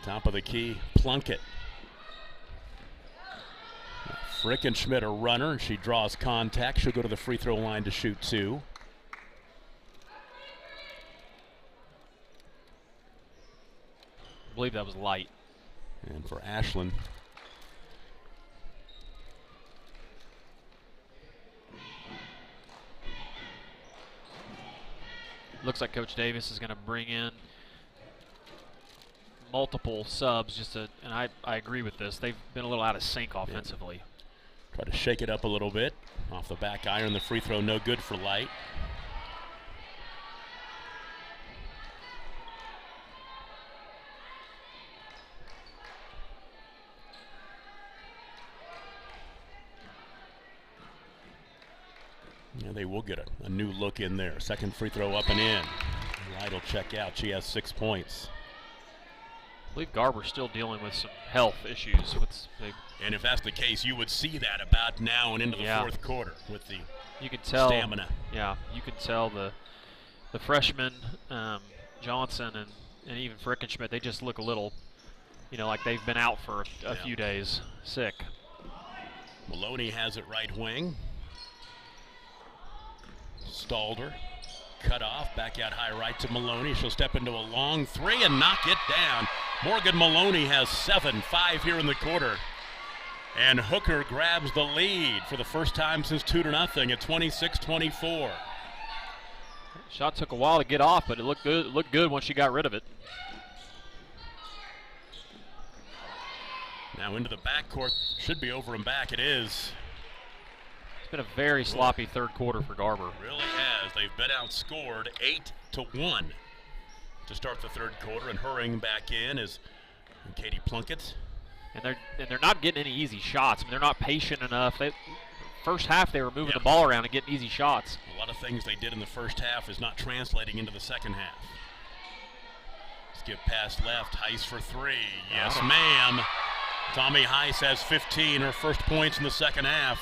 Top of the key, Plunkett. Frickenschmidt, a runner, and she draws contact. She'll go to the free throw line to shoot 2. I believe that was Light. And for Ashland, looks like Coach Davis is going to bring in multiple subs and I agree with this. They've been a little out of sync offensively. Try to shake it up a little bit. Off the back iron, the free throw no good for Light. Yeah, they will get a new look in there. Second free throw up and in. Light will check out. She has 6 points. I believe Garber's still dealing with some health issues. And if that's the case, you would see that about now and into the fourth quarter with the stamina. Yeah, you can tell the freshmen, Johnson and even Frickenschmidt, they just look a little, like they've been out for a few days, sick. Maloney has it right wing. Stalder, cut off, back out high right to Maloney. She'll step into a long three and knock it down. Morgan Maloney has 7, 5 here in the quarter. And Hooker grabs the lead for the first time since 2-0 at 26-24. Shot took a while to get off, but it looked good once she got rid of it. Now into the backcourt. Should be over and back. It is. It's been a very sloppy third quarter for Garber. Really has. They've been outscored 8-1 to start the third quarter, and hurrying back in is Katie Plunkett. And they're not getting any easy shots. I mean, they're not patient enough. first half they were moving the ball around and getting easy shots. A lot of things they did in the first half is not translating into the second half. Skip pass left, Heiss for three. Yes, ma'am. Tommy Heiss has 15, her first points in the second half.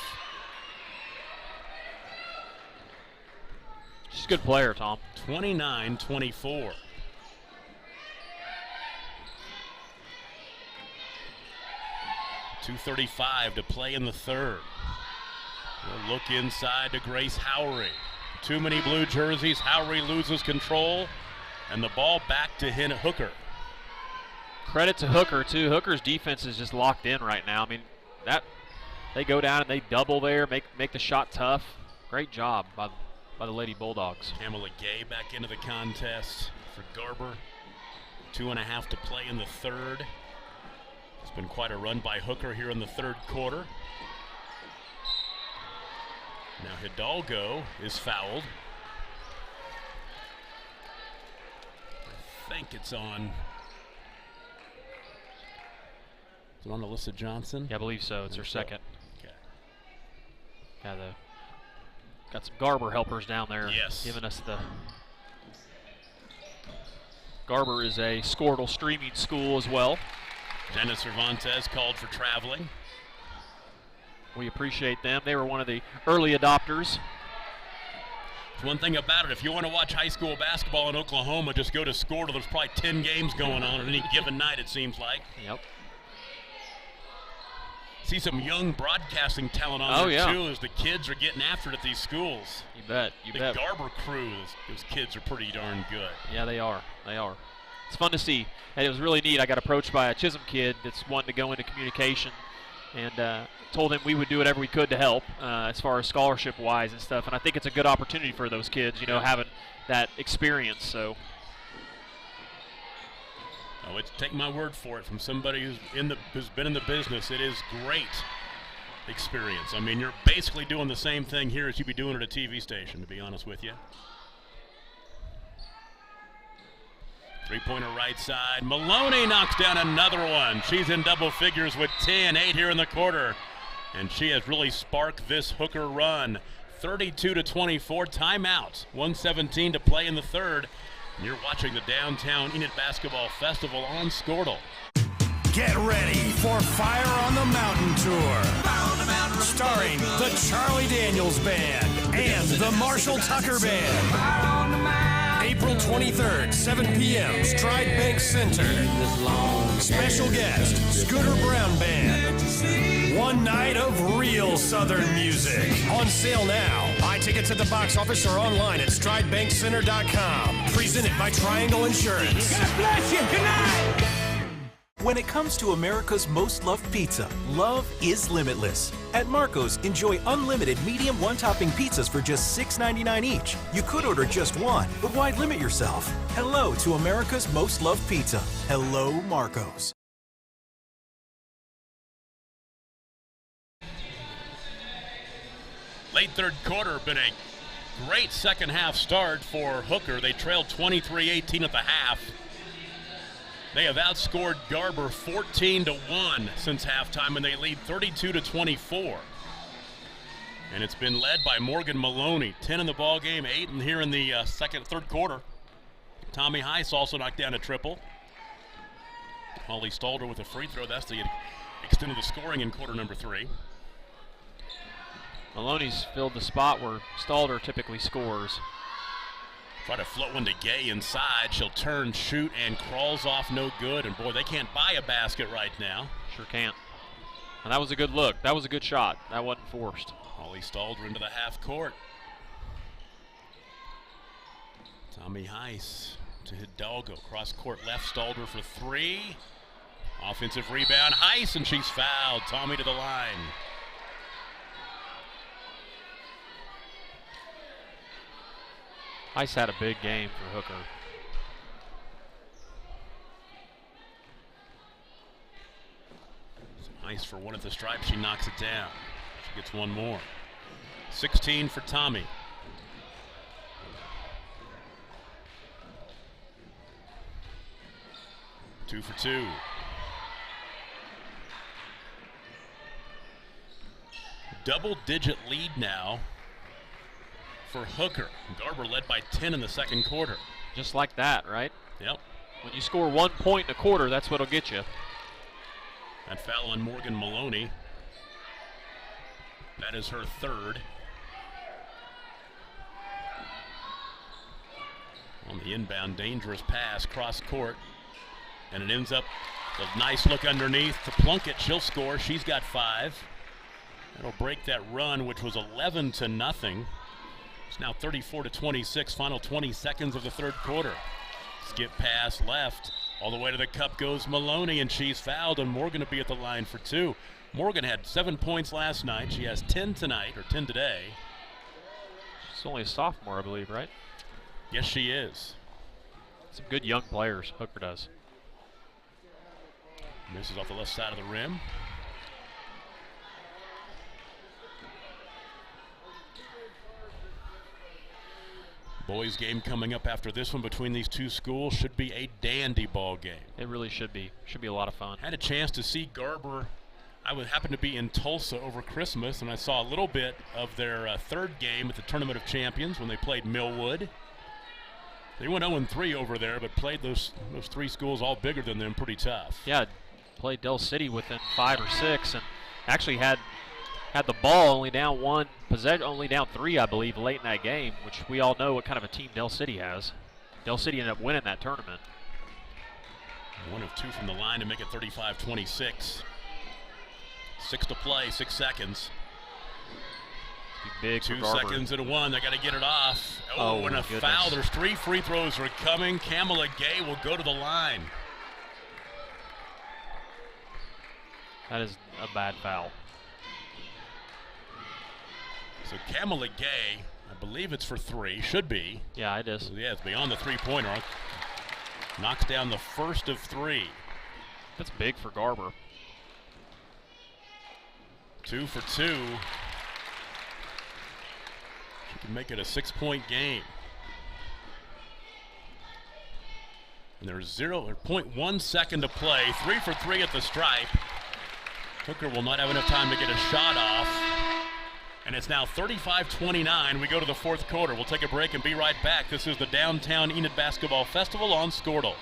She's a good player, Tom. 29-24. .235 to play in the third. We'll look inside to Grace Howry. Too many blue jerseys. Howry loses control, and the ball back to Hooker. Credit to Hooker, too. Hooker's defense is just locked in right now. I mean, they go down and they double there, make the shot tough. Great job by the Lady Bulldogs. Pamela Gay back into the contest for Garber. 2.5 to play in the third. It's been quite a run by Hooker here in the third quarter. Now Hidalgo is fouled. I think it's on. Is it on Alyssa Johnson? Yeah, I believe so. It's her second. Okay. Got some Garber helpers down there. Yes. Giving us the. Garber is a Squirtle streaming school as well. Jenna Cervantes called for traveling. We appreciate them. They were one of the early adopters. One thing about it, if you want to watch high school basketball in Oklahoma, just go to Squirtle. There's probably 10 games going on any given night, it seems like. Yep. See some young broadcasting talent on there, too, as the kids are getting after it at these schools. You bet. The Garber crew, those kids are pretty darn good. Yeah, they are. They are. It's fun to see. And it was really neat. I got approached by a Chisholm kid that's wanting to go into communication, and told him we would do whatever we could to help as far as scholarship-wise and stuff. And I think it's a good opportunity for those kids, having that experience. So. Oh, take my word for it from somebody who's been in the business. It is great experience. I mean, you're basically doing the same thing here as you'd be doing at a TV station, to be honest with you. Three-pointer right side. Maloney knocks down another one. She's in double figures with 10, 8 here in the quarter. And she has really sparked this Hooker run. 32-24, timeout. 1:17 to play in the third. And you're watching the Downtown Enid Basketball Festival on Squirtle. Get ready for Fire on the Mountain Tour. Starring the Charlie Daniels Band and the Marshall Tucker Band. April 23rd, 7 p.m., Stride Bank Center. Special guest, Scooter Brown Band. One night of real Southern music. On sale now. Buy tickets at the box office or online at StrideBankCenter.com. Presented by Triangle Insurance. God bless you. Good night. When it comes to America's most loved pizza, love is limitless. At Marco's, enjoy unlimited medium one-topping pizzas for just $6.99 each. You could order just one, but why limit yourself? Hello to America's most loved pizza. Hello, Marco's. Late third quarter, been a great second half start for Hooker. They trailed 23-18 at the half. They have outscored Garber 14-1 since halftime, and they lead 32-24. And it's been led by Morgan Maloney, 10 in the ball game, 8 in here in the third quarter. Tommy Heiss also knocked down a triple. Holly Stalder with a free throw. That's the extent of the scoring in quarter number 3. Maloney's filled the spot where Stalder typically scores. Try to float one to Gay inside. She'll turn, shoot, and crawls off no good. And boy, they can't buy a basket right now. Sure can't. And that was a good look. That was a good shot. That wasn't forced. Holly Stalder into the half court. Tommy Heiss to Hidalgo. Cross court left, Stalder for 3. Offensive rebound, Heiss, and she's fouled. Tommy to the line. Heiss had a big game for Hooker. Heiss for one at the stripe. She knocks it down. She gets one more. 16 for Tommy. Two for 2. double-digit lead now for Hooker. Garber led by 10 in the second quarter. Just like that, right? Yep. When you score 1 point in a quarter, that's what'll get you. That foul on Morgan Maloney. That is her third. On the inbound, dangerous pass, cross court. And it ends up a nice look underneath to Plunkett. She'll score. She's got 5. That'll break that run, which was 11-0. It's now 34-26, final 20 seconds of the third quarter. Skip pass left. All the way to the cup goes Maloney, and she's fouled, and Morgan will be at the line for 2. Morgan had 7 points last night. She has 10 tonight, or 10 today. She's only a sophomore, I believe, right? Yes, she is. Some good young players, Hooker does. Misses off the left side of the rim. Boys game coming up after this one between these two schools. Should be a dandy ball game. It really should be. Should be a lot of fun. Had a chance to see Garber. I happened to be in Tulsa over Christmas, and I saw a little bit of their third game at the Tournament of Champions when they played Millwood. They went 0-3 over there, but played those 3 schools all bigger than them, pretty tough. Yeah, played Del City within 5 or 6, and actually had the ball only down 1 possession, only down 3, I believe, late in that game, which we all know what kind of a team Del City has. Del City ended up winning that tournament. 1 of 2 from the line to make it 35-26. 6 to play, 6 seconds. Big 2 seconds and 1. They got to get it off. Oh, and a foul. There's 3 free throws are coming. Kamala Gay will go to the line. That is a bad foul. So Kamala Gay, I believe it's for 3. Should be. Yeah, it is. Yeah, it's beyond the 3-pointer arc. Knocks down the first of 3. That's big for Garber. 2 for 2. She can make it a 6-point game. And there's 0.1 second to play. 3 for 3 at the stripe. Hooker will not have enough time to get a shot off. And it's now 35-29. We go to the fourth quarter. We'll take a break and be right back. This is the Downtown Enid Basketball Festival on Squirtle.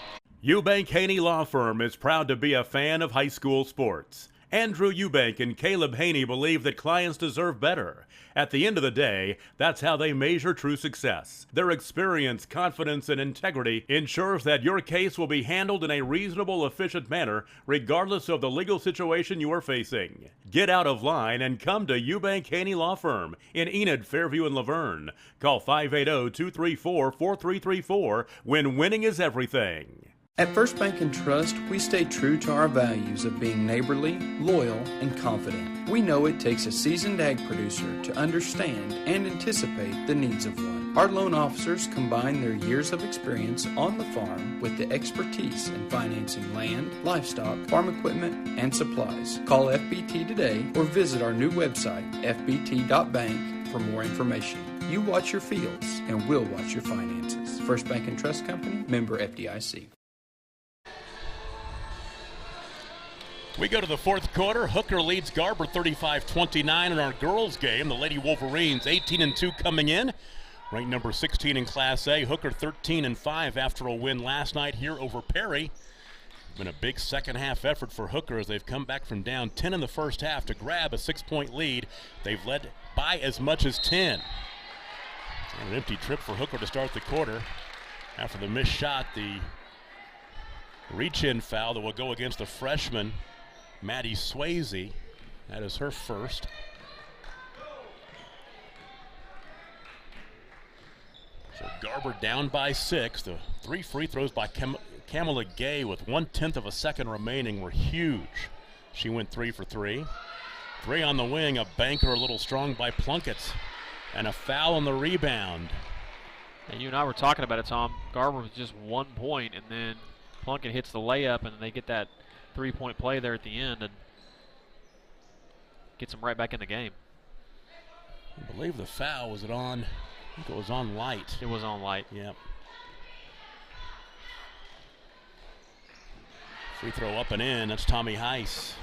Eubank Haney Law Firm is proud to be a fan of high school sports. Andrew Eubank and Caleb Haney believe that clients deserve better. At the end of the day, that's how they measure true success. Their experience, confidence, and integrity ensures that your case will be handled in a reasonable, efficient manner, regardless of the legal situation you are facing. Get out of line and come to Eubank Haney Law Firm in Enid, Fairview, and Laverne. Call 580-234-4334 when winning is everything. At First Bank & Trust, we stay true to our values of being neighborly, loyal, and confident. We know it takes a seasoned ag producer to understand and anticipate the needs of one. Our loan officers combine their years of experience on the farm with the expertise in financing land, livestock, farm equipment, and supplies. Call FBT today or visit our new website, fbt.bank, for more information. You watch your fields, and we'll watch your finances. First Bank & Trust Company, member FDIC. We go to the fourth quarter. Hooker leads Garber 35-29 in our girls game. The Lady Wolverines 18-2 coming in. Ranked number 16 in Class A. Hooker 13-5 after a win last night here over Perry. Been a big second half effort for Hooker as they've come back from down 10 in the first half to grab a 6-point lead. They've led by as much as 10. And an empty trip for Hooker to start the quarter. After the missed shot, the reach-in foul that will go against the freshman Maddie Swayze. That is her first. So Garber down by 6. The 3 free throws by Kamala Gay with 1/10 of a second remaining were huge. She went 3 for 3. 3 on the wing, a banker a little strong by Plunkett. And a foul on the rebound. And you and I were talking about it, Tom. Garber was just 1 point, and then Plunkett hits the layup, and they get that 3-point play there at the end and gets them right back in the game. I believe the foul, was it on? I think it was on Light. It was on Light. Yep. Free throw up and in. That's Tommy Heiss.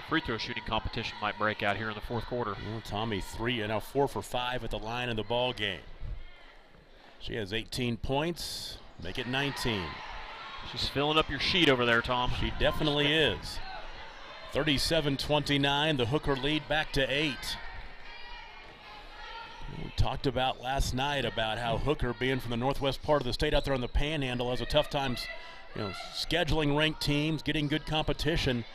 The free throw shooting competition might break out here in the fourth quarter. Well, Tommy 4 for 5 at the line in the ball game. She has 18 points, make it 19. She's filling up your sheet over there, Tom. She definitely is. 37-29, the Hooker lead back to 8. We talked about last night about how Hooker, being from the northwest part of the state out there on the Panhandle, has a tough time, scheduling ranked teams, getting good competition.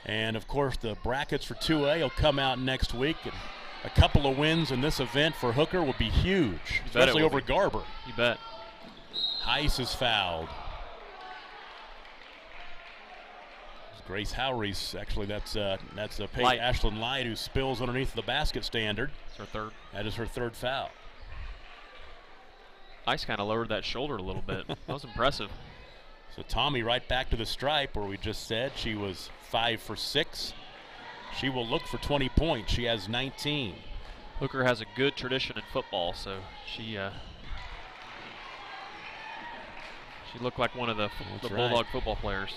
And of course, the brackets for 2A will come out next week. And a couple of wins in this event for Hooker would be huge, especially over Garber. You bet. Heiss is fouled. Grace Howry's actually that's Ashlyn Light, who spills underneath the basket standard. It's her third. That is her third foul. Ice kind of lowered that shoulder a little bit. That was impressive. So Tommy right back to the stripe where we just said she was 5 for 6. She will look for 20 points. She has 19. Hooker has a good tradition in football, so she looked like one of the Bulldog football players.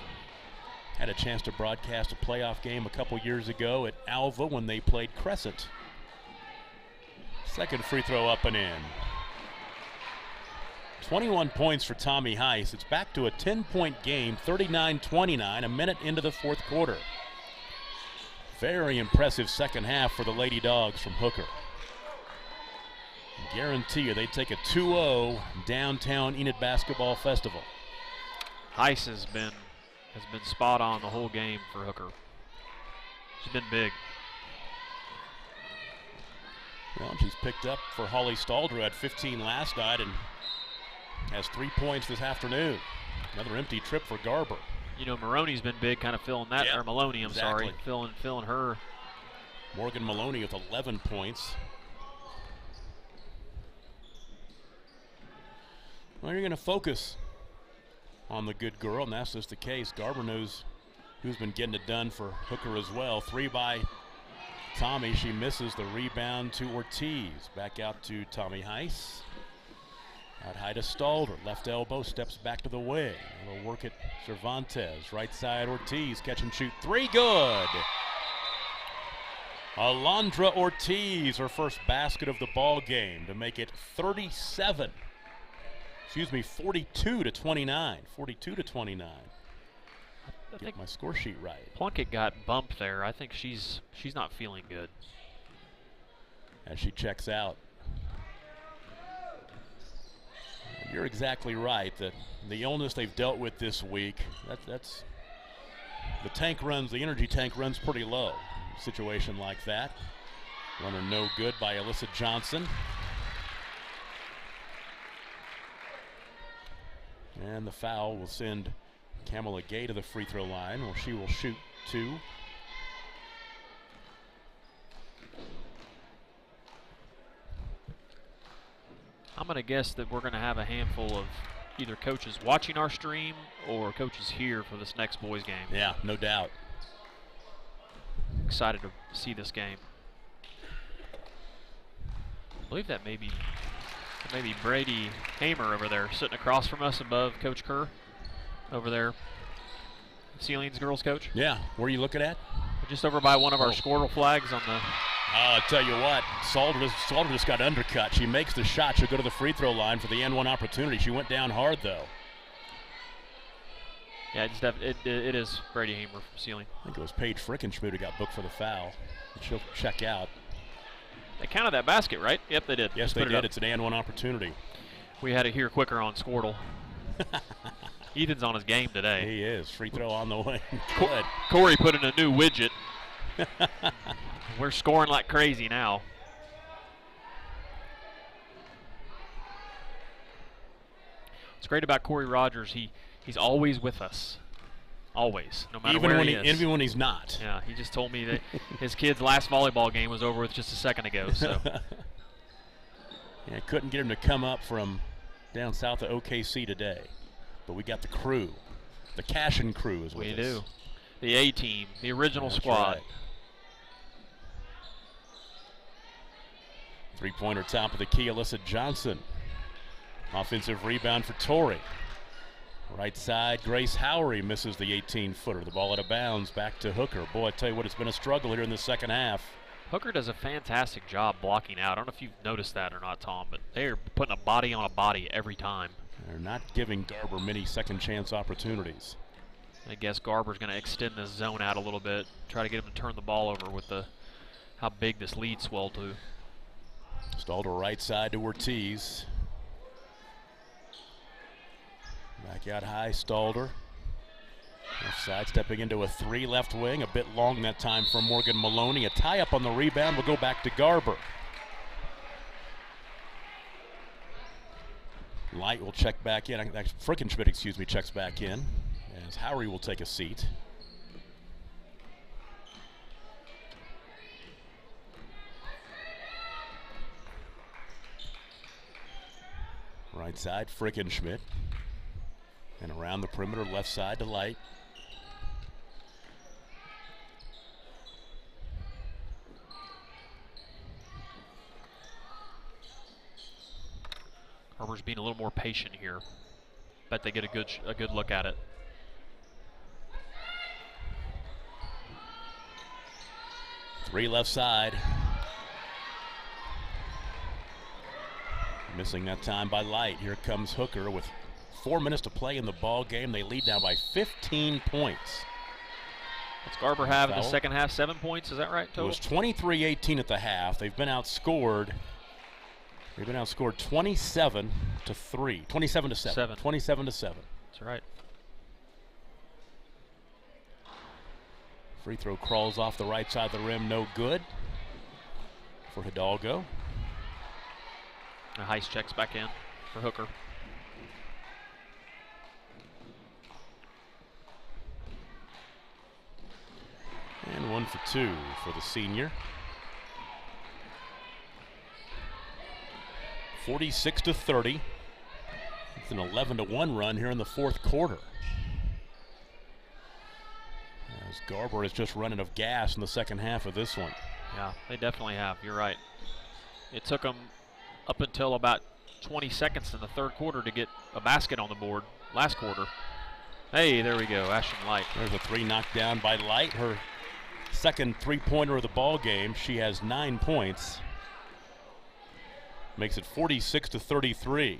Had a chance to broadcast a playoff game a couple years ago at Alva when they played Crescent. Second free throw up and in. 21 points for Tommy Heiss. It's back to a 10-point game, 39-29, a minute into the fourth quarter. Very impressive second half for the Lady Dogs from Hooker. I guarantee you they take a 2-0 downtown Enid Basketball Festival. Heiss has been spot on the whole game for Hooker. She's been big. Well, she's picked up for Holly Stalder, who had 15 last night and has 3 points this afternoon. Another empty trip for Garber. Maroney's been big, kind of filling that, or Maloney, exactly. filling her. Morgan Maloney with 11 points. Well, you're going to focus on the good girl, and that's just the case. Garber knows who's been getting it done for Hooker as well. 3 by Tommy. She misses the rebound to Ortiz. Back out to Tommy Heiss. Out high to Stalder. Left elbow, steps back to the wing. A little work at Cervantes. Right side, Ortiz. Catch and shoot 3. Good. Alondra Ortiz, her first basket of the ball game to make it 42-29. 42-29. I Get my score sheet right. Plunkett got bumped there. I think she's not feeling good. As she checks out. You're exactly right. The illness they've dealt with this week, that's the tank runs, the energy tank runs pretty low. A situation like that. Runner no good by Alyssa Johnson. And the foul will send Kamala Gay to the free throw line. Well, she will shoot 2. I'm going to guess that we're going to have a handful of either coaches watching our stream or coaches here for this next boys game. Yeah, no doubt. Excited to see this game. I believe that may be Brady Hamer over there sitting across from us above Coach Kerr over there. Celine's girls coach. Yeah, where are you looking at? Just over by one of our Squirtle flags on the... I'll tell you what, Salter just got undercut. She makes the shot. She'll go to the free throw line for the N1 opportunity. She went down hard, though. Yeah, it is Brady Hamer from Celine. I think it was Paige Frickenschmidt who got booked for the foul. She'll check out. They counted that basket, right? Yep, they did. Yes, they did. It's an N1 opportunity. We had it here quicker on Squirtle. Ethan's on his game today. He is. Free throw on the way. Good. Corey put in a new widget. We're scoring like crazy now. What's great about Corey Rogers, he's always with us. Always, no matter where he is. Even when he's not. Yeah, he just told me that his kid's last volleyball game was over with just a second ago. So. Yeah, couldn't get him to come up from down south of OKC today. But we got the crew. The Cashin crew is with us. We do. The A-team, the original squad. Right. Three-pointer top of the key, Alyssa Johnson. Offensive rebound for Torrey. Right side, Grace Howery misses the 18-footer. The ball out of bounds, back to Hooker. Boy, I tell you what, it's been a struggle here in the second half. Hooker does a fantastic job blocking out. I don't know if you've noticed that or not, Tom, but they're putting a body on a body every time. They're not giving Garber many second chance opportunities. I guess Garber's going to extend this zone out a little bit, try to get him to turn the ball over with how big this lead swelled to. Stalder right side to Ortiz. Back out high, Stalder. Left side stepping into a 3 left wing, a bit long that time for Morgan Maloney. A tie up on the rebound will go back to Garber. Light will check back in. Frickenschmidt, excuse me, checks back in as Howery will take a seat. Right side, Frickenschmidt. And around the perimeter, left side to Light. Garber's being a little more patient here. Bet they get a good look at it. Three left side. Missing that time by Light. Here comes Hooker with 4 minutes to play in the ball game. They lead now by 15 points. What's Garber have in the second half? 7 points, is that right, total? It was 23-18 at the half. They've been outscored. 27 to 3. 27 to 7. 27 to 7. That's right. Free throw crawls off the right side of the rim, no good for Hidalgo. Heist checks back in for Hooker. And 1 for 2 for the senior. 46 to 30. It's an 11-1 run here in the fourth quarter. As Garber is just running out of gas in the second half of this one. Yeah, they definitely have. You're right. It took them up until about 20 seconds in the third quarter to get a basket on the board last quarter. Hey, there we go, Ashton Light. There's a 3 knocked down by Light. Her second three-pointer of the ball game. She has 9 points. Makes it 46 to 33.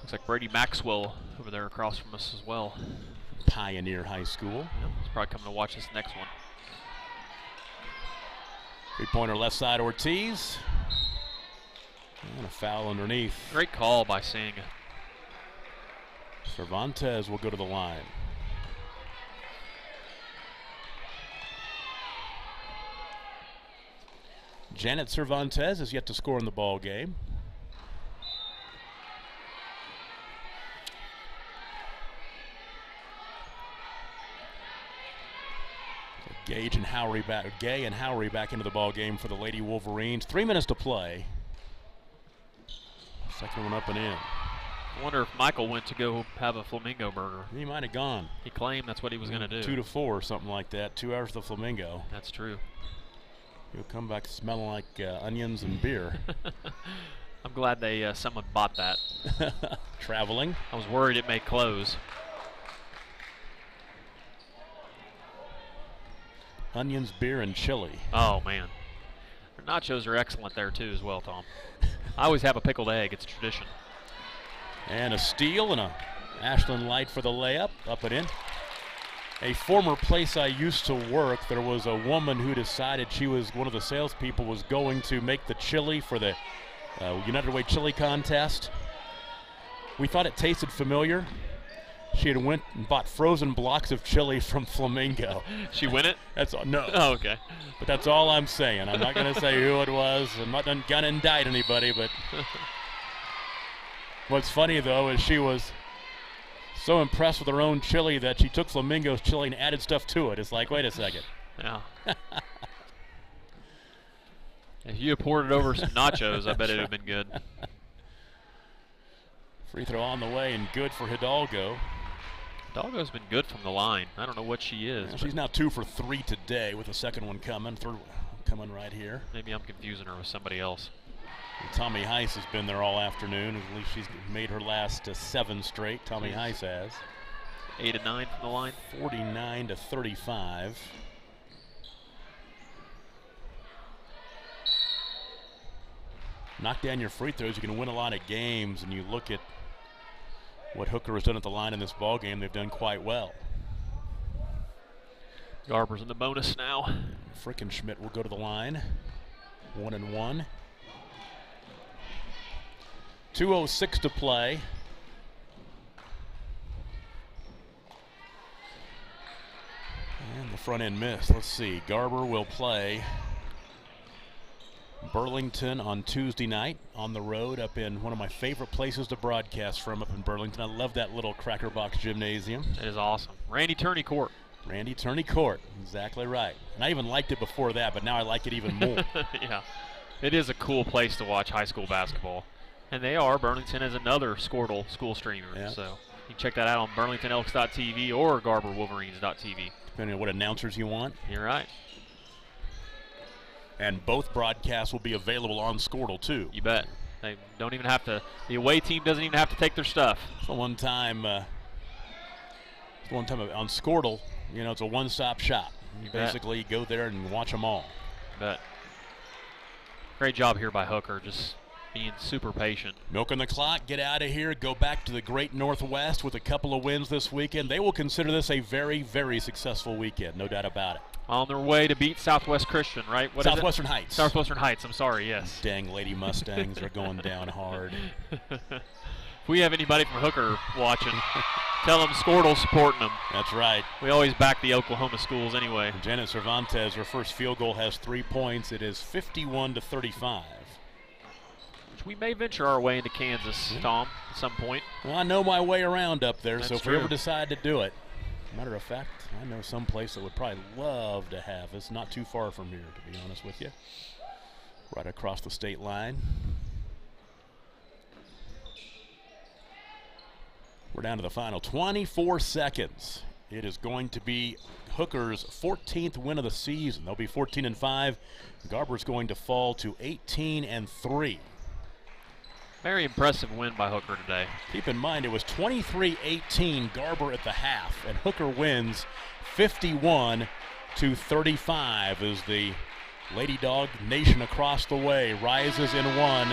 Looks like Brady Maxwell over there across from us as well. Pioneer High School. Yep, he's probably coming to watch this next one. Three-pointer left side, Ortiz. And a foul underneath. Great call by Singh. Cervantes will go to the line. Janet Cervantes is yet to score in the ball game. Gay and Howery back into the ball game for the Lady Wolverines. 3 minutes to play. Second one up and in. I wonder if Michael went to go have a Flamingo burger. He might have gone. He claimed that's what he was going to do. 2 to 4 or something like that. 2 hours to the Flamingo. That's true. He'll come back smelling like onions and beer. I'm glad someone bought that. Traveling. I was worried it may close. Onions, beer, and chili. Oh, man. Their nachos are excellent there, too, as well, Tom. I always have a pickled egg. It's a tradition. And a steal and a Ashlyn Light for the layup. Up and in. A former place I used to work, there was a woman who decided she was one of the salespeople was going to make the chili for the United Way Chili Contest. We thought it tasted familiar. She had went and bought frozen blocks of chili from Flamingo. She win it? That's all. No. Oh, okay. But that's all I'm saying. I'm not going to say who it was. I'm not going to indict anybody, but what's funny, though, is she was so impressed with her own chili that she took Flamingo's chili and added stuff to it. It's like, wait a second. Yeah. If you had poured it over some nachos, I bet it would have been good. Free throw on the way and good for Hidalgo. Hidalgo's been good from the line. I don't know what she is. Yeah, she's now 2 for 3 today with the second one coming through coming right here. Maybe I'm confusing her with somebody else. And Tommy Heiss has been there all afternoon. At least she's made her last 7 straight. Tommy Heiss has. 8 and 9 from the line. 49-35. Knock down your free throws, you can win a lot of games, and you look at what Hooker has done at the line in this ball game, they've done quite well. Garber's in the bonus now. Frickenschmidt will go to the line. 1-1. 2:06 to play. And the front end missed. Let's see. Garber will play Burlington on Tuesday night on the road up in one of my favorite places to broadcast from up in Burlington. I love that little Cracker Box gymnasium. It is awesome. Randy Turney Court. Randy Turney Court. Exactly right. And I even liked it before that, but now I like it even more. Yeah. It is a cool place to watch high school basketball. And they are. Burlington is another Squirtle school streamer. Yeah. So you can check that out on burlingtonelks.tv or garberwolverines.tv. Depending on what announcers you want. You're right. And both broadcasts will be available on Squirtle, too. You bet. They don't even have to, the away team doesn't even have to take their stuff. So one time on Squirtle, you know, it's a one-stop shop. You basically go there and watch them all. Bet. Great job here by Hooker, just being super patient. Milking the clock, get out of here, go back to the great Northwest with a couple of wins this weekend. They will consider this a very, very successful weekend, no doubt about it. On their way to beat Southwest Christian, right? What Southwestern Heights. Southwestern Heights, I'm sorry, yes. Dang Lady Mustangs are going down hard. If we have anybody from Hooker watching, tell them Squirtle's supporting them. That's right. We always back the Oklahoma schools anyway. Janet Cervantes, her first field goal, has 3 points. It is 51-35. Which we may venture our way into Kansas, Tom, at some point. Well, I know my way around up there, That's so if true. we ever decide to do it. Matter of fact, I know some place that would probably love to have us. Not too far from here, to be honest with you. Right across the state line. We're down to the final 24 seconds. It is going to be Hooker's 14th win of the season. They'll be 14-5. Garber's going to fall to 18-3. Very impressive win by Hooker today. Keep in mind, it was 23-18 Garber at the half, and Hooker wins 51-35 as the Lady Dog Nation across the way rises in one,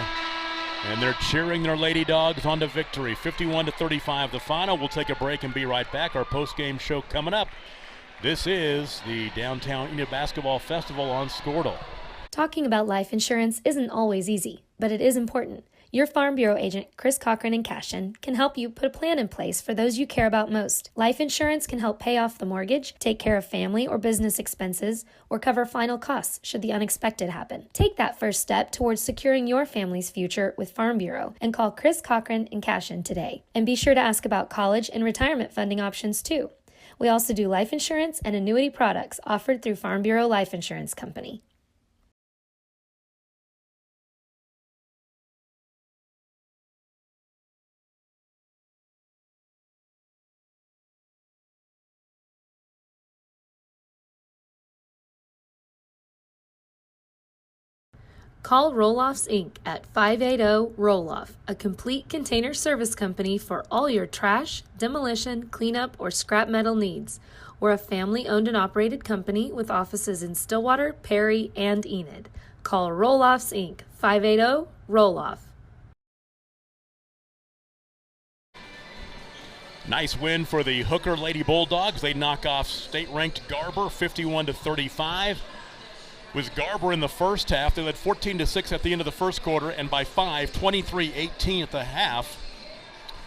and they're cheering their Lady Dogs on to victory. 51-35 the final. We'll take a break and be right back. Our post-game show coming up. This is the Downtown Enid Basketball Festival on Squirtle. Talking about life insurance isn't always easy, but it is important. Your Farm Bureau agent, Chris Cochran in Cashion, can help you put a plan in place for those you care about most. Life insurance can help pay off the mortgage, take care of family or business expenses, or cover final costs should the unexpected happen. Take that first step towards securing your family's future with Farm Bureau and call Chris Cochran in Cashion today. And be sure to ask about college and retirement funding options too. We also do life insurance and annuity products offered through Farm Bureau Life Insurance Company. Call Roll-Offs Inc. at 580 Roll-Off, a complete container service company for all your trash, demolition, cleanup, or scrap metal needs. We're a family-owned and operated company with offices in Stillwater, Perry, and Enid. Call Roll-Offs Inc. 580 Roll-Off. Nice win for the Hooker Lady Bulldogs. They knock off state-ranked Garber 51-35. With Garber in the first half, they led 14-6 at the end of the first quarter, and by 5, 23-18 at the half.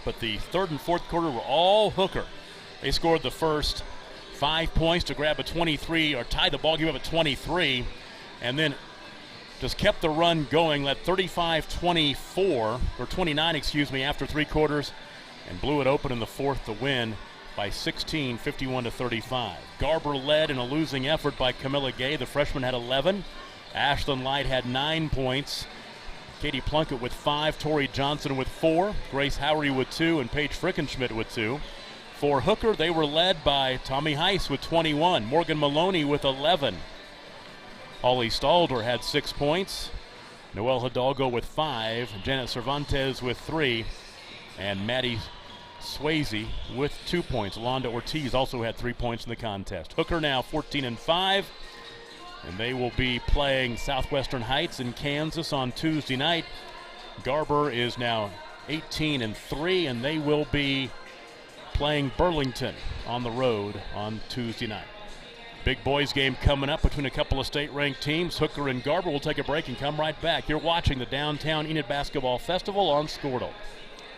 But the third and fourth quarter were all Hooker. They scored the first 5 points to grab a 23, or tie the ball game up at 23, and then just kept the run going, led 35-24, or 29, after 3 quarters, and blew it open in the fourth to win by 16, 51-35. Garber led in a losing effort by Camilla Gay. The freshman had 11. Ashlyn Light had 9 points. Katie Plunkett with 5. Tori Johnson with 4. Grace Howery with 2. And Paige Frickenschmidt with 2. For Hooker, they were led by Tommy Heiss with 21. Morgan Maloney with 11. Holly Stalder had 6 points. Noelle Hidalgo with 5. Janet Cervantes with 3. And Maddie Swayze with 2 points. Londa Ortiz also had 3 points in the contest. Hooker now 14-5. And they will be playing Southwestern Heights in Kansas on Tuesday night. Garber is now 18-3, and they will be playing Burlington on the road on Tuesday night. Big boys game coming up between a couple of state-ranked teams. Hooker and Garber will take a break and come right back. You're watching the Downtown Enid Basketball Festival on Squirtle.